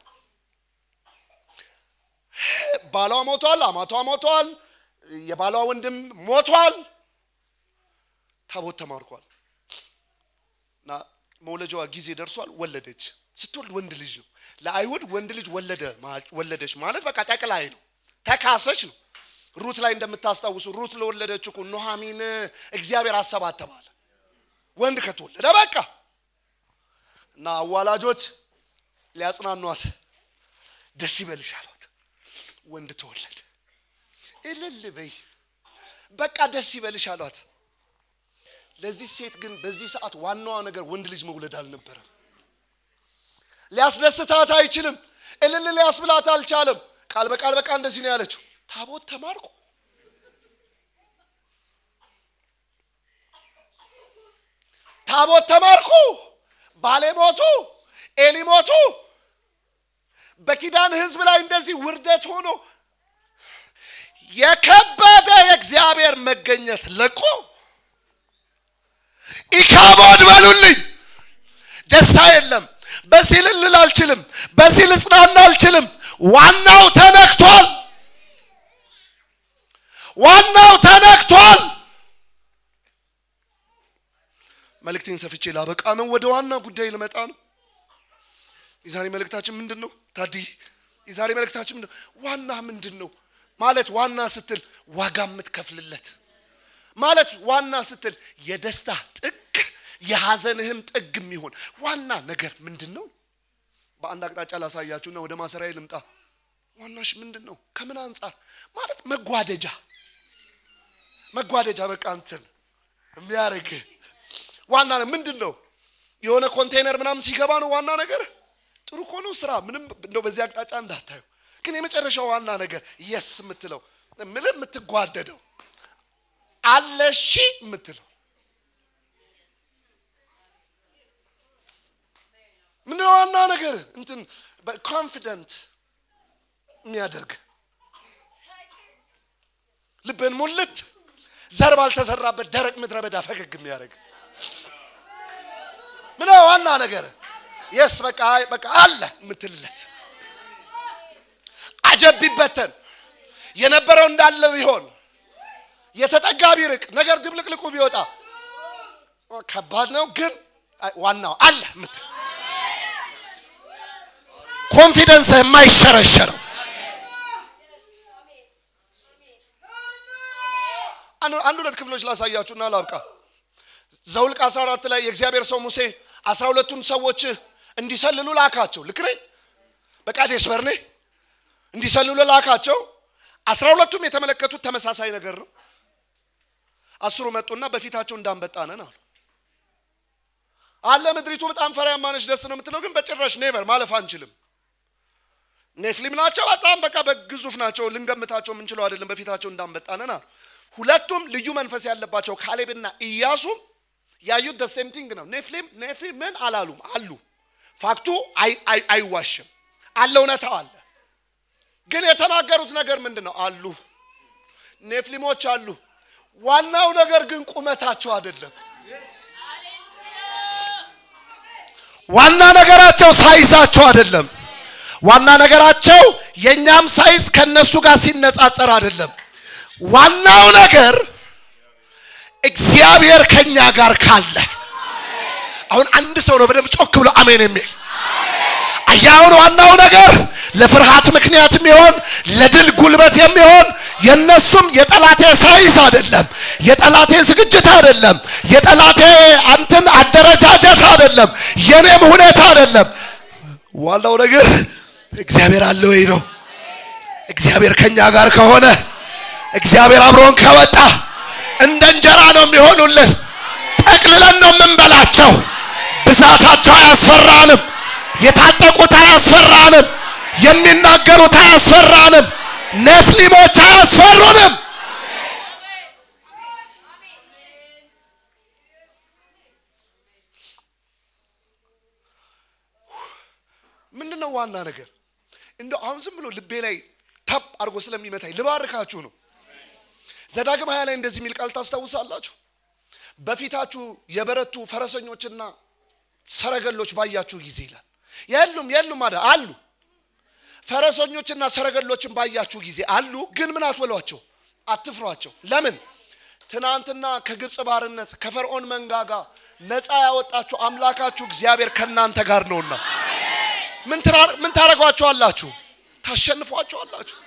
ባሏ ሞቷል፣ አማቷ ሞቷል፣ የባሏ ወንድም ሞቷል፣ ታቦት ተማርኳል እና መውለጃዋ ጊዜ ደርሷል። ወለደች። ስትወልድ ወንድ ልጅ ነው። ለአይሁድ ወንድ ልጅ ወለደች ማለት በቃ ጠቅላይ ነው፣ ተካሰች ነው። ሩት ላይ እንደምታስታውሱ ሩት ለወለደችው እኮ ኑሃሚን እግዚአብሔር አሰባት ተባለ። ወንድ ከተወለደ በቃ እና አዋላጆች ሊያጽናኗት ደስ ይበልሽ አሏት። ወንድ ተወለደ። እልል በይ በቃ ደስ ይበልሽ አሏት። ለዚህ ሴት ግን በዚህ ሰዓት ዋናዋ ነገር ወንድ ልጅ መውለድ አልነበረም። ሊያስደስታት አይችልም። እልል ሊያስብላት አልቻለም። ቃል በቃ እንደዚህ ነው ያለችው። ታቦት ተማርኩ፣ ታቦት ተማርኩ፣ ባሌ ሞቱ፣ ኤሊ ሞቱ። በኪዳን ህዝብ ላይ እንደዚህ ውርደት ሆኖ የከበደ የእግዚአብሔር መገኘት ለቆ ኢካቦድ በሉልኝ። ደስታ የለም። በዚህ ልል አልችልም፣ በዚህ ልጽናና አልችልም። ዋናው ተነክቷል፣ ዋናው ተነክቷል። መልእክቴን ሰፍቼ ላበቃ ነው። ወደ ዋና ጉዳይ ልመጣ ነው። የዛሬ መልእክታችን ምንድነው? ታዲ የዛሬ መልእክታችን ምንድነው? ዋና ምንድነው ማለት? ዋና ስትል ዋጋ የምትከፍልለት ማለት፣ ዋና ስትል የደስታ ጥግ የሐዘንህም ጥግ የሚሆን ዋና ነገር ምንድነው? በአንድ አቅጣጫ ላሳያችሁና ወደ ማሰሪያ ልምጣ። ዋናሽ ምንድነው? ከምን አንፃር ማለት? መጓደጃ በቃ እንትን የሚያረግ ዋና ምንድነው? የሆነ ኮንቴነር ምናምን ሲገባ ነው ዋና ነገር። ጥሩ እኮ ነው ስራ፣ ምንም እንደው በዚህ አቅጣጫ እንዳታዩ። ግን የመጨረሻው ዋና ነገር የስ የምትለው ምንም የምትጓደደው አለሺ የምትለው ምን ዋና ነገር እንትን በኮንፊደንት የሚያደርግ ልብን ሙልት ዘር ባልተዘራበት ደረቅ ምድረ በዳ ፈገግ የሚያደርግ ምን ዋና ነገር የስ በቃ አለ የምትልለት አጀቢበተን የነበረው እንዳለው ቢሆን የተጠጋ ቢርቅ ነገር ድብልቅልቁ ቢወጣ ከባድ ነው። ግን ዋናው አለ የምትል ኮንፊደንስ የማይሸረሸረው አንድ ሁለት ክፍሎች ላሳያችሁና ላብቃ። ዘኍልቍ 14 ላይ የእግዚአብሔር ሰው ሙሴ 12ቱን ሰዎች እንዲሰልሉ ላካቸው። ልክ ነኝ? በቃዴስ በርኔ እንዲሰልሉ ላካቸው። 12ቱም የተመለከቱት ተመሳሳይ ነገር ነው። 10ሩ መጡና በፊታቸው እንዳንበጣ ነን አለ። ምድሪቱ በጣም ፈሪያማ ነች፣ ደስ ነው የምትለው፣ ግን በጭራሽ ኔቨር ማለፍ አንችልም። ኔፍሊም ናቸው፣ በጣም በቃ በግዙፍ ናቸው፣ ልንገምታቸው የምንችለው አይደለም፣ በፊታቸው እንዳንበጣ ነን አሉ። ሁለቱም ልዩ መንፈስ ያለባቸው ካሌብና ኢያሱ ያዩት the same thing ነው። ኔፍሊም ምን አላሉም አሉ። ፋክቱ አይዋሽም አለ፣ እውነታው አለ። ግን የተናገሩት ነገር ምንድነው? አሉ ኔፍሊሞች አሉ። ዋናው ነገር ግን ቁመታቸው አይደለም። ዋና ነገራቸው ሳይዛቸው አይደለም። ዋና ነገራቸው የኛም ሳይዝ ከነሱ ጋር ሲነጻጸር አይደለም። ዋናው ነገር እግዚአብሔር ከኛ ጋር ካለ። አሁን አንድ ሰው ነው በደንብ ጮክ ብሎ አሜን የሚል። አያውን ዋናው ነገር ለፍርሃት ምክንያት የሚሆን ለድል ጉልበት የሚሆን የነሱም የጠላቴ ሳይዝ አይደለም፣ የጠላቴ ዝግጅት አይደለም፣ የጠላቴ አንተን አደረጃጀት አይደለም፣ የኔም ሁኔታ አይደለም። ዋናው ነገር እግዚአብሔር አለ ወይ ነው። እግዚአብሔር ከኛ ጋር ከሆነ፣ እግዚአብሔር አብሮን ከወጣ እንደ እንጀራ ነው የሚሆኑልን። ጠቅልለን ነው የምንበላቸው። ብዛታቸው አያስፈራንም። የታጠቁት አያስፈራንም። የሚናገሩት አያስፈራንም። ኔፍሊሞች አያስፈሩንም። ምንድነው ዋና ነገር? እንደው አሁን ዝም ብሎ ልቤ ላይ ታፕ አድርጎ ስለሚመታኝ ልባርካችሁ ነው። ዘዳግም 20 ላይ እንደዚህ የሚል ቃል ታስታውሳላችሁ? በፊታችሁ የበረቱ ፈረሰኞችና ሰረገሎች ባያችሁ ጊዜ ይላል። የሉም አሉ። ፈረሰኞችና ሰረገሎችን ባያችሁ ጊዜ አሉ፣ ግን ምን አትበሏቸው፣ አትፍሯቸው። ለምን? ትናንትና ከግብጽ ባርነት ከፈርዖን መንጋጋ ነፃ ያወጣችሁ አምላካችሁ እግዚአብሔር ከናንተ ጋር ነውና ምን ታረጓቸዋላችሁ? ታሸንፏቸዋላችሁ።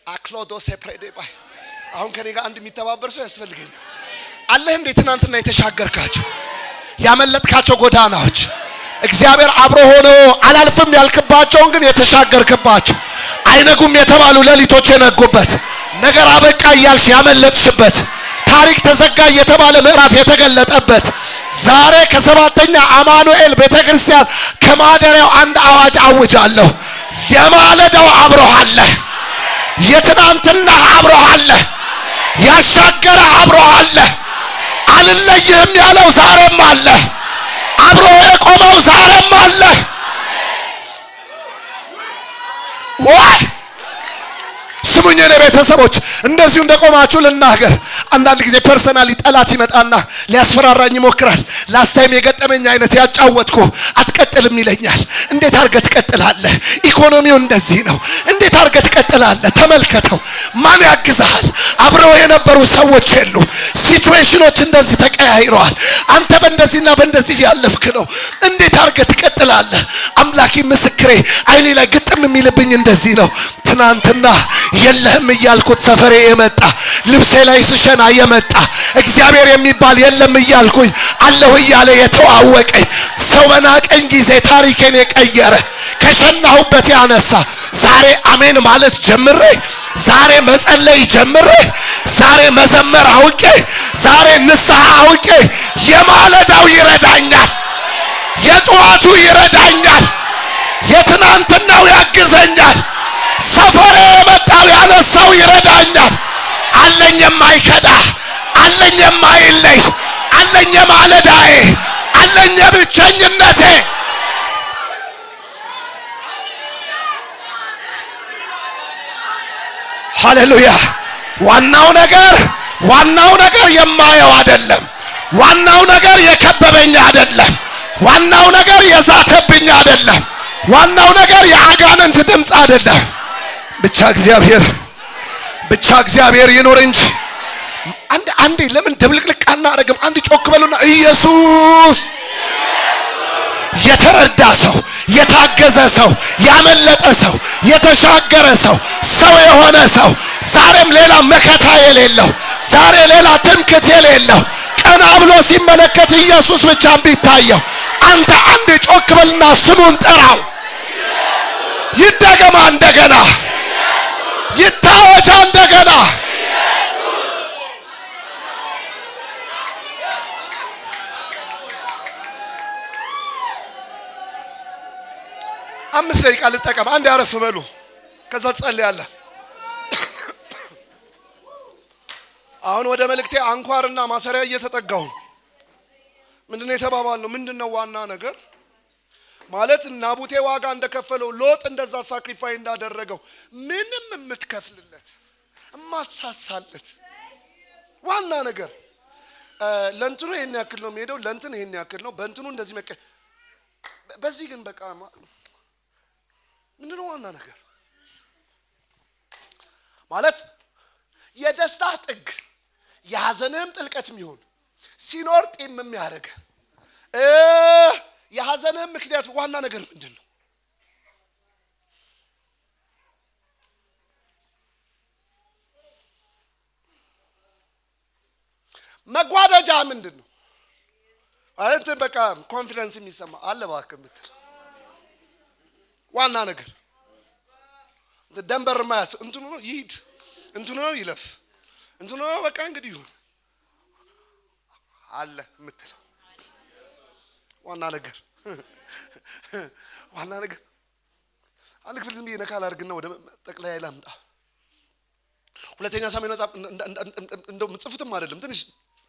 አክሎዶ ሴፕሬዴባይ አሁን ከኔ ጋር አንድ የሚተባበር ሰው ያስፈልገኛል። አለህ እንዴ? ትናንትና የተሻገርካቸው ያመለጥካቸው ጎዳናዎች እግዚአብሔር አብሮ ሆኖ አላልፍም ያልክባቸውን ግን የተሻገርክባቸው፣ አይነጉም የተባሉ ሌሊቶች የነጉበት፣ ነገር አበቃ እያልሽ ያመለጥሽበት፣ ታሪክ ተዘጋ የተባለ ምዕራፍ የተገለጠበት፣ ዛሬ ከሰባተኛ አማኑኤል ቤተክርስቲያን ከማደሪያው አንድ አዋጅ አውጃለሁ። የማለዳው አብሮህ አለ። የትናንትና አብሮህ አለ። ያሻገረ አብሮህ አለ። አልለይህም ያለው ዛሬም አለ። አብሮ የቆመው ዛሬም አለ። ዋይ ስሙኝ የኔ ቤተሰቦች፣ እንደዚሁ እንደቆማችሁ ልናገር። አንዳንድ ጊዜ ፐርሰናሊ ጠላት ይመጣና ሊያስፈራራኝ ይሞክራል። ላስታይም የገጠመኝ አይነት ያጫወትኩ አትቀጥልም ይለኛል። እንዴት አድርገህ ትቀጥላለህ? ኢኮኖሚው እንደዚህ ነው። እንዴት አድርገህ ትቀጥላለህ? ተመልከተው። ማን ያግዛል? አብረው የነበሩ ሰዎች የሉ። ሲቹዌሽኖች እንደዚህ ተቀያይረዋል። አንተ በእንደዚህና በእንደዚህ ያለፍክ ነው። እንዴት አድርገህ ትቀጥላለህ? አምላኬ ምስክሬ፣ አይኔ ላይ ግጥም የሚልብኝ እንደዚህ ነው። ትናንትና የለህም እያልኩት ሰፈሬ የመጣ ልብሴ ላይ ስሸና የመጣ እግዚአብሔር የሚባል የለም እያልኩኝ አለሁ እያለ የተዋወቀኝ ሰው በናቀኝ ጊዜ ታሪኬን የቀየረ ከሸናሁበት ያነሳ ዛሬ አሜን ማለት ጀምሬ፣ ዛሬ መጸለይ ጀምሬ፣ ዛሬ መዘመር አውቄ፣ ዛሬ ንስሐ አውቄ፣ የማለዳው ይረዳኛል፣ የጠዋቱ ይረዳኛል፣ የትናንትናው ያግዘኛል፣ ሰፈሬ የመጣው ያነሳው ይረዳኛል። አለኝ የማይከዳ፣ አለኝ የማይለይ፣ አለኝ የማለዳዬ፣ አለኝ የብቸኝነቴ። ሃሌሉያ። ዋናው ነገር የማየው አይደለም። ዋናው ነገር የከበበኝ አይደለም። ዋናው ነገር የዛተብኝ አይደለም። ዋናው ነገር የአጋንንት ድምፅ አይደለም። ብቻ እግዚአብሔር ይኖር እንጂ። አንዴ ለምን ደብልቅልቅ አናረግም? አንድ ጮክ በሉና ኢየሱስ። የተረዳ ሰው ያገዘ ሰው፣ ያመለጠ ሰው፣ የተሻገረ ሰው፣ ሰው የሆነ ሰው ዛሬም ሌላ መከታ የሌለው ዛሬ ሌላ ትምክት የሌለው ቀና ብሎ ሲመለከት ኢየሱስ ብቻ ቢታየው አንተ አንድ ጮክ በልና ስሙን ጠራው። ይደገማ እንደገና ይታወጃ እንደገና አምስት ደቂቃ ልጠቀም። አንድ ያረፍ በሉ ከዛ ጸልያለሁ። አሁን ወደ መልእክቴ አንኳርና ማሰሪያ እየተጠጋሁ ምንድነው የተባባልነው? ምንድነው ዋና ነገር ማለት ናቡቴ ዋጋ እንደከፈለው ሎጥ እንደዛ ሳክሪፋይ እንዳደረገው ምንም የምትከፍልለት እማትሳሳለት ዋና ነገር ለእንትኑ ይሄን ያክል ነው የሚሄደው፣ ለእንትን ይሄን ያክል ነው፣ በእንትኑ እንደዚህ በዚህ ግን በቃ ምንድነው ዋና ነገር ማለት የደስታ ጥግ የሐዘንም ጥልቀት የሚሆን ሲኖር ጢም የሚያደርግ የሐዘንም ምክንያት ዋና ነገር ምንድነው? መጓደጃ ምንድነው? አንተ በቃ ኮንፊደንስ የሚሰማ አለ እባክህ የምትል ዋና ነገር ደንበር ማያስ እንትኑ ነው ይሂድ፣ እንትኑ ነው ይለፍ፣ እንትኑ ነው በቃ እንግዲህ ይሁን አለ የምትለው ዋና ነገር ዋና ነገር አንድ ክፍል ዝም ብዬ ነካል አድርግና ወደ ጠቅላይ ላምጣ። ሁለተኛ ሳሙኤል መጽሐፍ እንደው ምጽፍትም አይደለም ትንሽ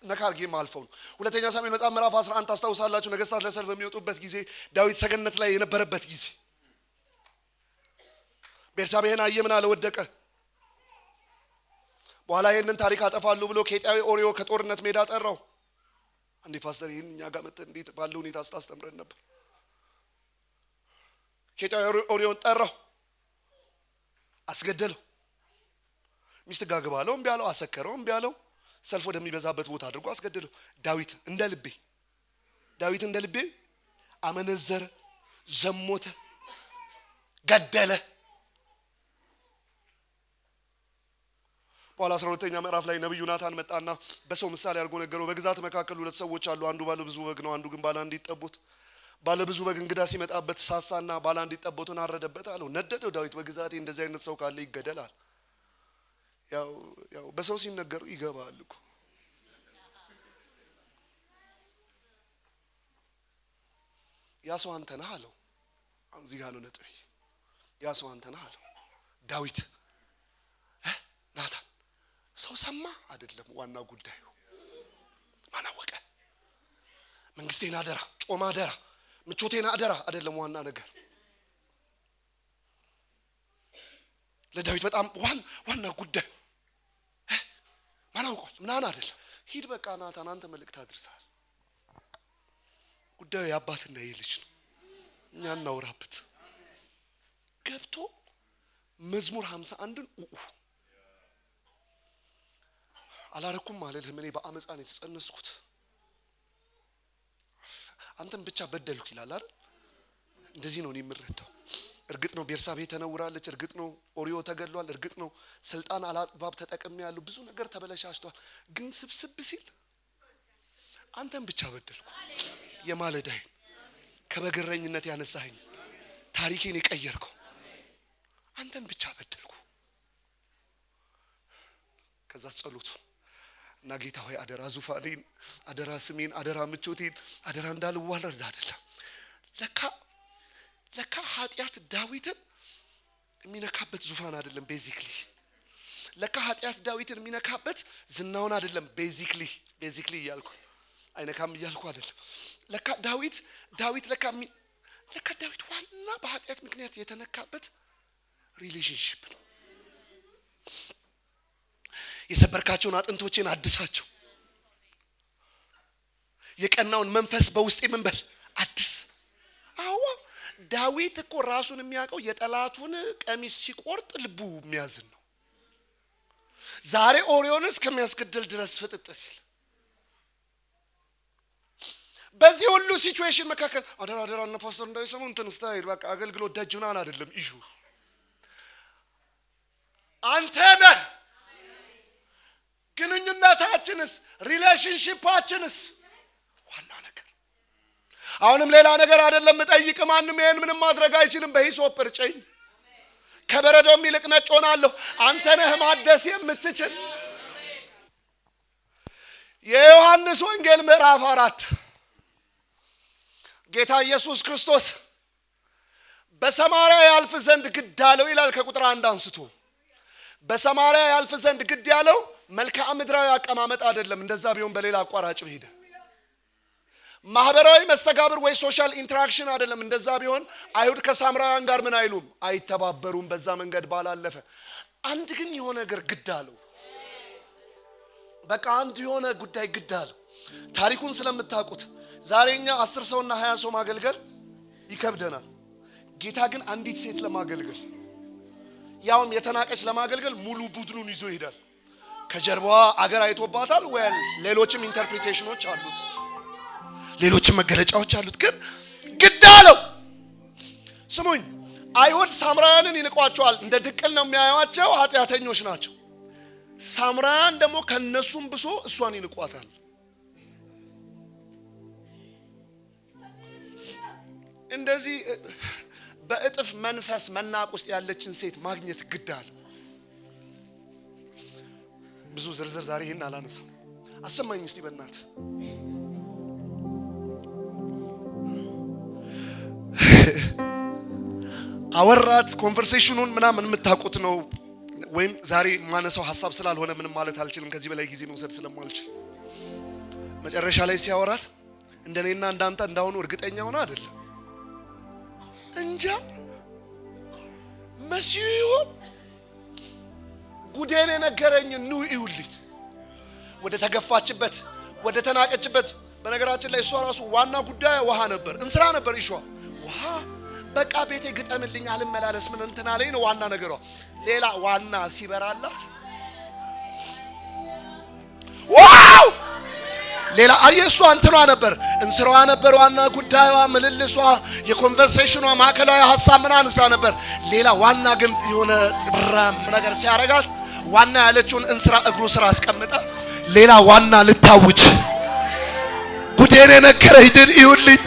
ነካ አድርጌ ማልፈው ነው። ሁለተኛ ሳሙኤል መጽሐፍ ምዕራፍ 11 ታስታውሳላችሁ። ነገስታት ለሰልፍ በሚወጡበት ጊዜ ዳዊት ሰገነት ላይ የነበረበት ጊዜ ቤርሳቤህን አየ፣ ምን አለ? ወደቀ። በኋላ ይሄንን ታሪክ አጠፋለሁ ብሎ ኬጢያዊ ኦርዮ ከጦርነት ሜዳ ጠራው። አንዴ ፓስተር ይሄን እኛ ጋር መጥተህ እንዴት ባለው ሁኔታ አስተምረን ነበር። ኬጢያዊ ኦርዮን ጠራው፣ አስገደለው። ሚስት ጋር ግባ አለው፣ እምቢ አለው። አሰከረው፣ እምቢ አለው። ሰልፍ ወደሚበዛበት ቦታ አድርጎ አስገደለው። ዳዊት እንደ ልቤ አመነዘረ፣ ዘሞተ፣ ገደለ። በኋላ 12ኛ ምዕራፍ ላይ ነብዩ ናታን መጣና በሰው ምሳሌ አድርጎ ነገረው። በግዛት መካከል ሁለት ሰዎች አሉ፣ አንዱ ባለ ብዙ በግ ነው፣ አንዱ ግን ባለ አንዲት ጠቦት። ባለ ብዙ በግ እንግዳ ሲመጣበት ሳሳና ባለ አንዲት ጠቦቱን አረደበት አለው። ነደደው። ዳዊት በግዛቴ እንደዚህ አይነት ሰው ካለ ይገደላል። ያው በሰው ሲነገሩ ይገባል እኮ። ያ ሰው አንተ ነህ አለው። እዚህ ጋር ነው ነጥቤ። ያ ሰው አንተ ነህ አለው። ዳዊት ናታን ሰው ሰማ አይደለም ዋና ጉዳዩ። ማን አወቀ? መንግስቴን አደራ፣ ጮማ አደራ፣ ምቾቴን አደራ አይደለም ዋና ነገር። ለዳዊት በጣም ዋና ጉዳይ ማን አውቋል ምናምን አይደለም። ሂድ በቃ ናታን አንተ መልእክት አድርሰሃል። ጉዳዩ የአባትና የልጅ ነው። እኛ እናውራበት። ገብቶ መዝሙር 51ን አላረኩም አለልህም። እኔ በአመፃ ነው የተጸነስኩት፣ አንተም ብቻ በደልኩ ይላል አይደል? እንደዚህ ነው እኔ የምረዳው። እርግጥ ነው ቤርሳቤ ተነውራለች፣ እርግጥ ነው ኦሪዮ ተገድሏል፣ እርግጥ ነው ስልጣን አላጥባብ ተጠቅሜ ያለው ብዙ ነገር ተበለሻሽቷል። ግን ስብስብ ሲል አንተም ብቻ በደልኩ። የማለዳይ ከበግረኝነት ያነሳኸኝ ታሪኬን የቀየርከው አንተም ብቻ በደልኩ። ከዛ ጸሎቱ እና ጌታ ሆይ አደራ ዙፋኔን፣ አደራ ስሜን፣ አደራ ምቾቴን፣ አደራ እንዳልዋረድ አይደለም። ለካ ኃጢአት ዳዊትን የሚነካበት ዙፋን አይደለም ቤዚክሊ። ለካ ኃጢአት ዳዊትን የሚነካበት ዝናውን አይደለም ቤዚክሊ እያልኩ አይነካም እያልኩ አይደለም። ለካ ዳዊት ዋና በኃጢአት ምክንያት የተነካበት ሪሌሽንሺፕ ነው። የሰበርካቸውን አጥንቶቼን አድሳቸው፣ የቀናውን መንፈስ በውስጤ ምን በል አድስ። አዎ ዳዊት እኮ ራሱን የሚያውቀው የጠላቱን ቀሚስ ሲቆርጥ ልቡ የሚያዝን ነው። ዛሬ ኦሪዮንን እስከሚያስገድል ድረስ ፍጥጥ ሲል በዚህ ሁሉ ሲቹዌሽን መካከል አደራ እና ፓስተር እንዳይሰሙ እንትን ስታይል በቃ አገልግሎት ደጅናን አይደለም ኢሹ አንተ ነህ። ግንኙነታችንስ ሪሌሽንሺፓችንስ ዋና ነገር። አሁንም ሌላ ነገር አይደለም ጠይቅ። ማንም ይሄን ምንም ማድረግ አይችልም። በሂሶጵ እርጨኝ ከበረዶም ይልቅ ነጭ ሆናለሁ። አንተ ነህ ማደስ የምትችል። የዮሐንስ ወንጌል ምዕራፍ 4 ጌታ ኢየሱስ ክርስቶስ በሰማርያ ያልፍ ዘንድ ግድ አለው ይላል ከቁጥር 1 አንስቶ። በሰማርያ ያልፍ ዘንድ ግድ ያለው መልክዓ ምድራዊ አቀማመጥ አይደለም። እንደዛ ቢሆን በሌላ አቋራጭ ሄደ። ማህበራዊ መስተጋብር ወይ ሶሻል ኢንተራክሽን አይደለም። እንደዛ ቢሆን አይሁድ ከሳምራውያን ጋር ምን አይሉም? አይተባበሩም። በዛ መንገድ ባላለፈ አንድ ግን የሆነ ነገር ግድ አለው። በቃ አንድ የሆነ ጉዳይ ግድ አለው። ታሪኩን ስለምታውቁት ዛሬኛ 10 ሰውና 20 ሰው ማገልገል ይከብደናል። ጌታ ግን አንዲት ሴት ለማገልገል ያውም የተናቀች ለማገልገል ሙሉ ቡድኑን ይዞ ይሄዳል። ከጀርባዋ አገር አይቶባታል ወይ ሌሎችም ኢንተርፕሪቴሽኖች አሉት፣ ሌሎችም መገለጫዎች አሉት። ግን ግድ አለው። ስሙኝ፣ አይሁድ ሳምራውያንን ይንቋቸዋል። እንደ ድቅል ነው የሚያዩዋቸው፣ ኃጢአተኞች ናቸው። ሳምራውያን ደግሞ ከነሱም ብሶ እሷን ይንቋታል። እንደዚህ በእጥፍ መንፈስ መናቅ ውስጥ ያለችን ሴት ማግኘት ግድ አለ። ብዙ ዝርዝር ዛሬ ይሄን አላነሳም። አሰማኝ እስቲ በእናት አወራት ኮንቨርሴሽኑን ምናምን የምታውቁት ነው። ወይም ዛሬ ማነሳው ሐሳብ ስላልሆነ ምንም ማለት አልችልም፣ ከዚህ በላይ ጊዜ መውሰድ ስለማልችል። መጨረሻ ላይ ሲያወራት እንደኔና እንዳንተ እንዳሁኑ እርግጠኛ ሆነ አይደለም እንጃ መሲሁ ጉዴን የነገረኝ ነው ይውልኝ ወደ ተገፋችበት ወደ ተናቀችበት። በነገራችን ላይ እሷ ራሱ ዋና ጉዳይ ውሃ ነበር፣ እንስራ ነበር። እሷ ውሃ በቃ ቤቴ ግጠምልኝ አልመላለስ ምን እንትና ላይ ነው ዋና ነገሯ። ሌላ ዋና ሲበራላት ዋው ሌላ አየሷ እንትኗ ነበር፣ እንስራዋ ነበር ዋና ጉዳይዋ፣ ምልልሷ፣ የኮንቨርሴሽኗ ማዕከላዊ ሐሳብ ምን አንሳ ነበር። ሌላ ዋና ግን የሆነ ድራም ነገር ሲያረጋት ዋና ያለችውን እንስራ እግሩ ስራ አስቀምጣ ሌላ ዋና ልታውጭ ጉዴን የነገረኝን ይውልኝ፣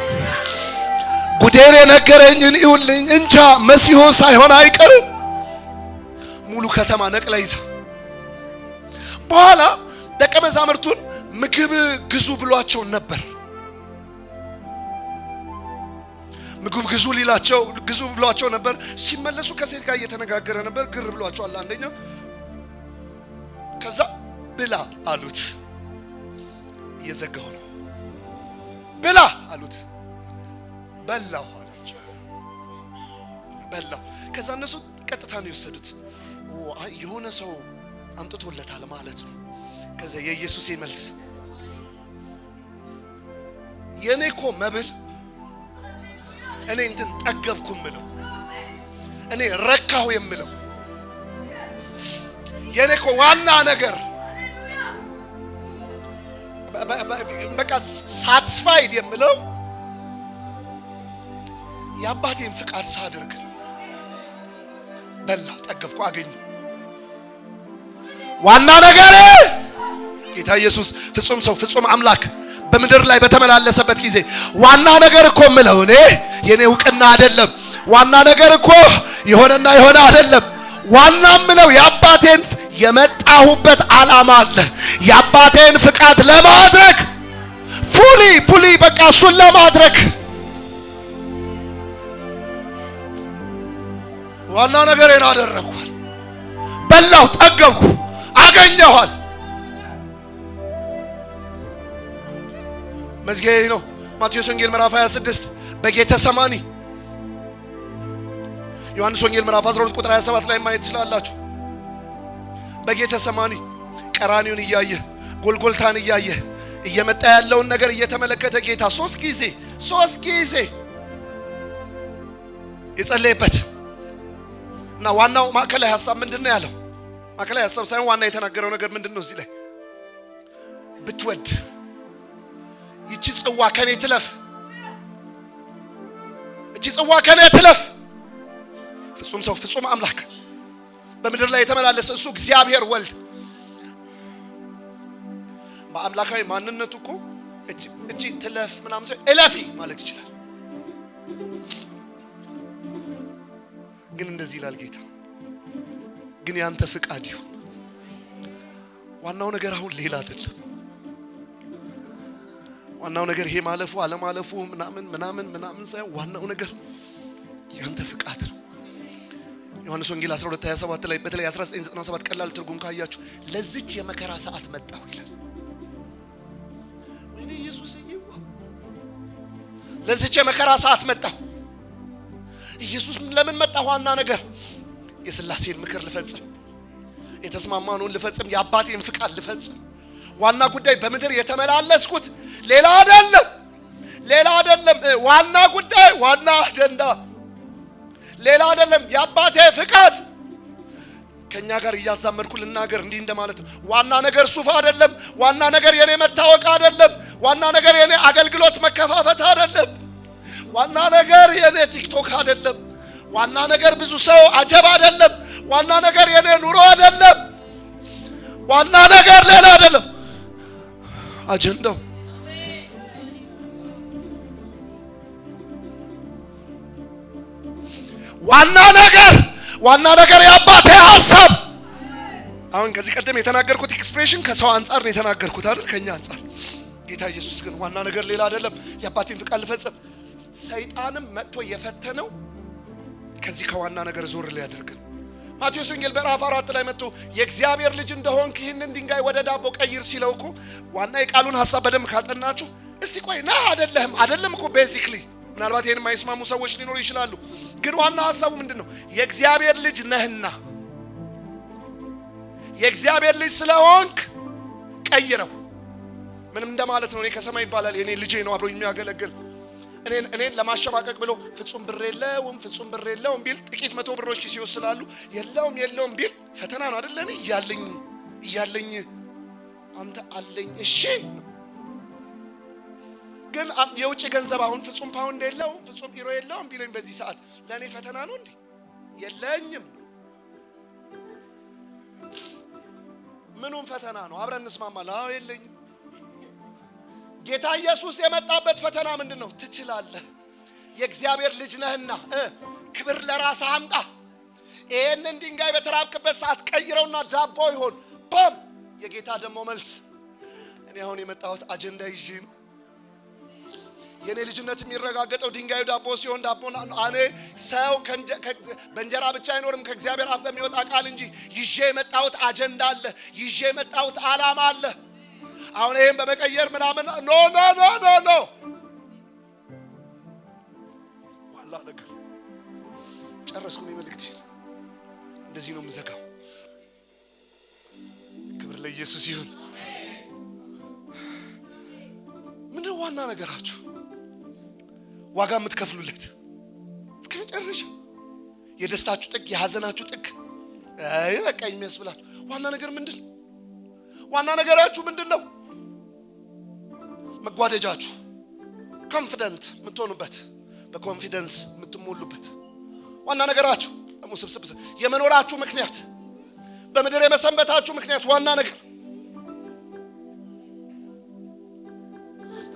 ጉዴን የነገረኝን ይውልኝ። እንጃ መሲሁ ሳይሆን አይቀርም ሙሉ ከተማ ነቅላ ይዛ። በኋላ ደቀ መዛሙርቱን ምግብ ግዙ ብሏቸው ነበር። ምግብ ግዙ ብሏቸው ነበር። ሲመለሱ ከሴት ጋር እየተነጋገረ ነበር። ግር ብሏቸዋል አንደኛ። ከዛ ብላ አሉት። እየዘጋው ነው። ብላ አሉት። በላው አላቸው። በላው። ከዛ እነሱ ቀጥታ ነው የወሰዱት። የሆነ ሰው አምጥቶለታል ማለት ነው። ከዛ የኢየሱስ መልስ የኔኮ መብል እኔ እንትን ጠገብኩም ብለው እኔ ረካው የምለው የኔኮ ዋና ነገር በቃ ሳትስፋይድ የምለው የአባቴን ፍቃድ ሳደርግ በላው፣ ጠገብኩ፣ አገኘ። ዋና ነገር ጌታ ኢየሱስ ፍጹም ሰው ፍጹም አምላክ በምድር ላይ በተመላለሰበት ጊዜ ዋና ነገር እኮ ምለው እኔ የኔ ዕውቅና አይደለም። ዋና ነገር እኮ የሆነና የሆነ አይደለም። ዋና ምለው የአባቴን የመጣሁበት ዓላማ አለ። የአባቴን ፍቃድ ለማድረግ ፉሊ በቃ እሱን ለማድረግ ዋና ነገሬን አደረኳል። በላው፣ ጠገብኩ፣ አገኘኋል። መዝጊያዬ ነው። ማቴዎስ ወንጌል ምዕራፍ 26 በጌተሰማኒ፣ ዮሐንስ ወንጌል ምዕራፍ 12 ቁጥር 27 ላይ ማየት ትችላላችሁ። በጌተሰማኒ ቀራኒውን እያየ ጎልጎልታን እያየ እየመጣ ያለውን ነገር እየተመለከተ ጌታ ሶስት ጊዜ የጸለየበት እና ዋናው ማዕከላዊ ሐሳብ ምንድነው ያለው? ማዕከላዊ ሐሳብ ሳይሆን ዋና የተናገረው ነገር ምንድነው? እዚህ ላይ ብትወድ ይቺ ጽዋ ከኔ ትለፍ፣ ይቺ ጽዋ ከኔ ትለፍ። ፍጹም ሰው ፍጹም አምላክ በምድር ላይ የተመላለሰ እሱ እግዚአብሔር ወልድ በአምላካዊ ማንነቱ እኮ እቺ ትለፍ ምናምን ሰው እለፊ ማለት ይችላል። ግን እንደዚህ ይላል ጌታ፣ ግን ያንተ ፍቃድ ይሁን። ዋናው ነገር አሁን ሌላ አይደለም። ዋናው ነገር ይሄ ማለፉ አለማለፉ ምናምን ሳይሆን ዋናው ነገር ያንተ ፍቃድ ነው። ዮሐንስ ወንጌል 12:27 ላይ በተለይ 1997 ቀላል ትርጉም ካያችሁ ለዚች የመከራ ሰዓት መጣሁ ይላል። ወይኔ ኢየሱስ ይዋ ለዚች የመከራ ሰዓት መጣሁ። ኢየሱስ ለምን መጣ? ዋና ነገር የሥላሴን ምክር ልፈጽም፣ የተስማማነውን ልፈጽም፣ የአባቴን ፍቃድ ልፈጽም። ዋና ጉዳይ በምድር የተመላለስኩት ሌላ አይደለም። ዋና ጉዳይ ዋና አጀንዳ ሌላ አይደለም። የአባቴ ፍቃድ ከኛ ጋር እያዛመድኩ ልናገር እንዲህ እንደማለት ነው። ዋና ነገር ሱፍ አይደለም። ዋና ነገር የኔ መታወቅ አይደለም። ዋና ነገር የኔ አገልግሎት መከፋፈት አይደለም። ዋና ነገር የኔ ቲክቶክ አይደለም። ዋና ነገር ብዙ ሰው አጀብ አይደለም። ዋና ነገር የኔ ኑሮ አይደለም። ዋና ነገር ሌላ አይደለም። አጀንዳው ዋና ነገር የአባቴ ሐሳብ። አሁን ከዚህ ቀደም የተናገርኩት ኤክስፕሬሽን ከሰው አንፃር ነው የተናገርኩት አይደል? ከኛ አንፃር። ጌታ ኢየሱስ ግን ዋና ነገር ሌላ አይደለም፣ የአባቴን ፍቃድ ልፈጽም። ሰይጣንም መጥቶ የፈተነው ከዚህ ከዋና ነገር ዞር ሊያደርገን። ማቴዎስ ወንጌል ምዕራፍ 4 ላይ መጥቶ የእግዚአብሔር ልጅ እንደሆንክ ይህንን ድንጋይ ወደ ዳቦ ቀይር ሲለው እኮ ዋና የቃሉን ሐሳብ በደንብ ካጠናችሁ እስቲ ቆይ ና አይደለም እኮ ቤዚክሊ ምናልባት ይሄን የማይስማሙ ሰዎች ሊኖሩ ይችላሉ። ግን ዋና ሐሳቡ ምንድነው? የእግዚአብሔር ልጅ ነህና የእግዚአብሔር ልጅ ስለሆንክ ቀይረው። ምንም እንደማለት ነው። እኔ ከሰማይ ይባላል የኔ ልጄ ነው አብሮኝ የሚያገለግል እኔን ለማሸማቀቅ ብሎ ፍጹም ብር የለውም ቢል ጥቂት 100 ብሮች ኪስ ይወስላሉ። የለውም ቢል ፈተና ነው አይደል? እኔ እያለኝ አንተ አለኝ እሺ ነው። ግን የውጭ ገንዘብ አሁን ፍጹም ፓውንድ የለውም ፍጹም ዩሮ የለውም ቢለኝ በዚህ ሰዓት ለኔ ፈተና ነው እንዴ? የለኝም። ምኑን ፈተና ነው? አብረን እንስማማለን። አዎ የለኝም። ጌታ ኢየሱስ የመጣበት ፈተና ምንድነው? ትችላለህ፣ የእግዚአብሔር ልጅ ነህና ክብር ለራስህ አምጣ። ይሄንን ድንጋይ በተራብክበት ሰዓት ቀይረውና ዳቦ ይሆን ባም። የጌታ ደግሞ መልስ እኔ አሁን የመጣሁት አጀንዳ ይዤ ነው። የኔ ልጅነት የሚረጋገጠው ድንጋዩ ዳቦ ሲሆን ዳቦና እኔ ሰው በእንጀራ ብቻ አይኖርም ከእግዚአብሔር አፍ በሚወጣ ቃል እንጂ ይዤ የመጣሁት አጀንዳ አለ፣ ይዤ የመጣሁት ዓላማ አለ። አሁን ይሄን በመቀየር ምናምን ኖ ዋላ ነገር ጨረስኩ። ነው መልእክቴ። እንደዚህ ነው የምዘጋው። ክብር ለኢየሱስ ይሁን። ምንድነው ዋና ነገራችሁ? ዋጋ የምትከፍሉለት እስከ መጨረሻ የደስታችሁ ጥግ የሐዘናችሁ ጥግ በቃ የሚያስብላችሁ ዋና ነገር ምንድነው? ዋና ነገራችሁ ምንድነው? መጓደጃችሁ ኮንፊደንት የምትሆኑበት በኮንፊደንስ የምትሞሉበት ዋና ነገራችሁ ደግሞ ስብስብ የመኖራችሁ ምክንያት በምድር የመሰንበታችሁ ምክንያት ዋና ነገር።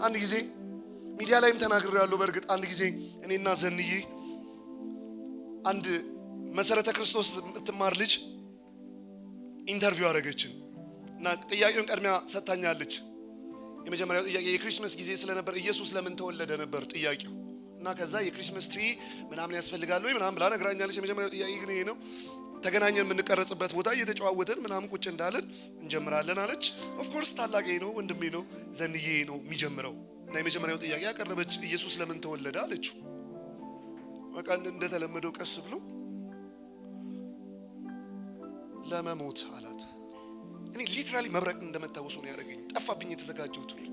አንድ ጊዜ ሚዲያ ላይም ተናግሬያለሁ። በእርግጥ አንድ ጊዜ እኔና ዘንዬ አንድ መሰረተ ክርስቶስ የምትማር ልጅ ኢንተርቪው አደረገችን እና ጥያቄውን ቀድሚያ ሰጣኛለች። የመጀመሪያው ጥያቄ የክሪስማስ ጊዜ ስለነበር ኢየሱስ ለምን ተወለደ ነበር ጥያቄው። እና ከዛ የክሪስማስ ትሪ ምናምን ያስፈልጋል ወይ ምናምን ብላ ነግራኛለች። የመጀመሪያው ጥያቄ ግን ይሄ ነው። ተገናኘን የምንቀረጽበት ቦታ እየተጨዋወተን ምናምን ቁጭ እንዳለን እንጀምራለን አለች። ኦፍ ኮርስ ታላቄ ነው ወንድሜ ነው ዘንዬ ነው የሚጀምረው። እና የመጀመሪያው ጥያቄ ያቀረበች ኢየሱስ ለምን ተወለደ አለችው። በቃ እንደተለመደው ቀስ ብሎ ለመሞት አላት። እኔ ሊትራሊ መብረቅ እንደመታወሱ ነው ያደረገኝ። ጠፋብኝ የተዘጋጀሁት ሁሉ።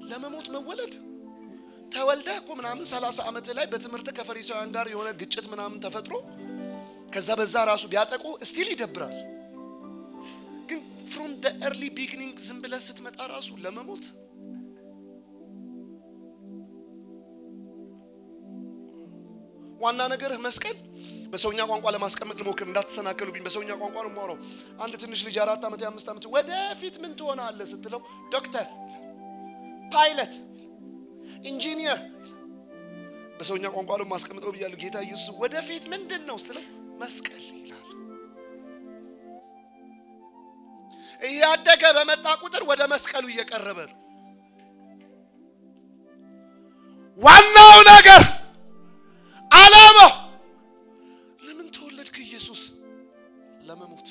ለመሞት መወለድ ተወልደህ እኮ ምናምን 30 ዓመት ላይ በትምህርት ከፈሪሳውያን ጋር የሆነ ግጭት ምናምን ተፈጥሮ ከዛ በዛ ራሱ ቢያጠቁ ስቲል ይደብራል። ግን the early beginning ዝም ብለህ ስትመጣ ራሱ ለመሞት ዋና ነገርህ መስቀል በሰውኛ ቋንቋ ለማስቀመጥ ልሞክር እንዳትሰናከሉብኝ በሰውኛ ቋንቋ ነው የማወራው አንድ ትንሽ ልጅ 4 ዓመት 5 ዓመት ወደፊት ምን ትሆናለህ ስትለው ዶክተር ፓይለት ኢንጂኒየር በሰውኛ ቋንቋ ነው ማስቀመጠው ብያለሁ ጌታ ኢየሱስ ወደፊት ምንድነው ስትለው መስቀል ይላል እያደገ በመጣ ቁጥር ወደ መስቀሉ እየቀረበ ነው ዋናው ነገር ዓላማው ለምን ተወለድክ ኢየሱስ ለመሞት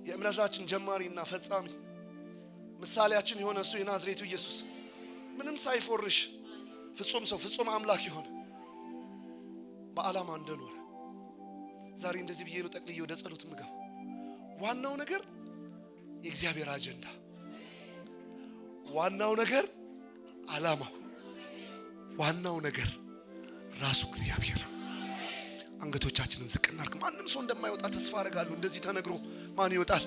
የእምነታችን ጀማሪና ፈጻሚ ምሳሌያችን የሆነ እሱ የናዝሬቱ ኢየሱስ ምንም ሳይፎርሽ ፍጹም ሰው ፍጹም አምላክ ይሆን በዓላማ እንደኖረ ዛሬ እንደዚህ ብዬ ነው ጠቅልዬ ወደ ጸሎት ምገባ ዋናው ነገር የእግዚአብሔር አጀንዳ ዋናው ነገር ዓላማው ዋናው ነገር ራሱ እግዚአብሔር አንገቶቻችንን ዝቅ እናርግ ማንም ሰው እንደማይወጣ ተስፋ አደርጋለሁ እንደዚህ ተነግሮ ማን ይወጣል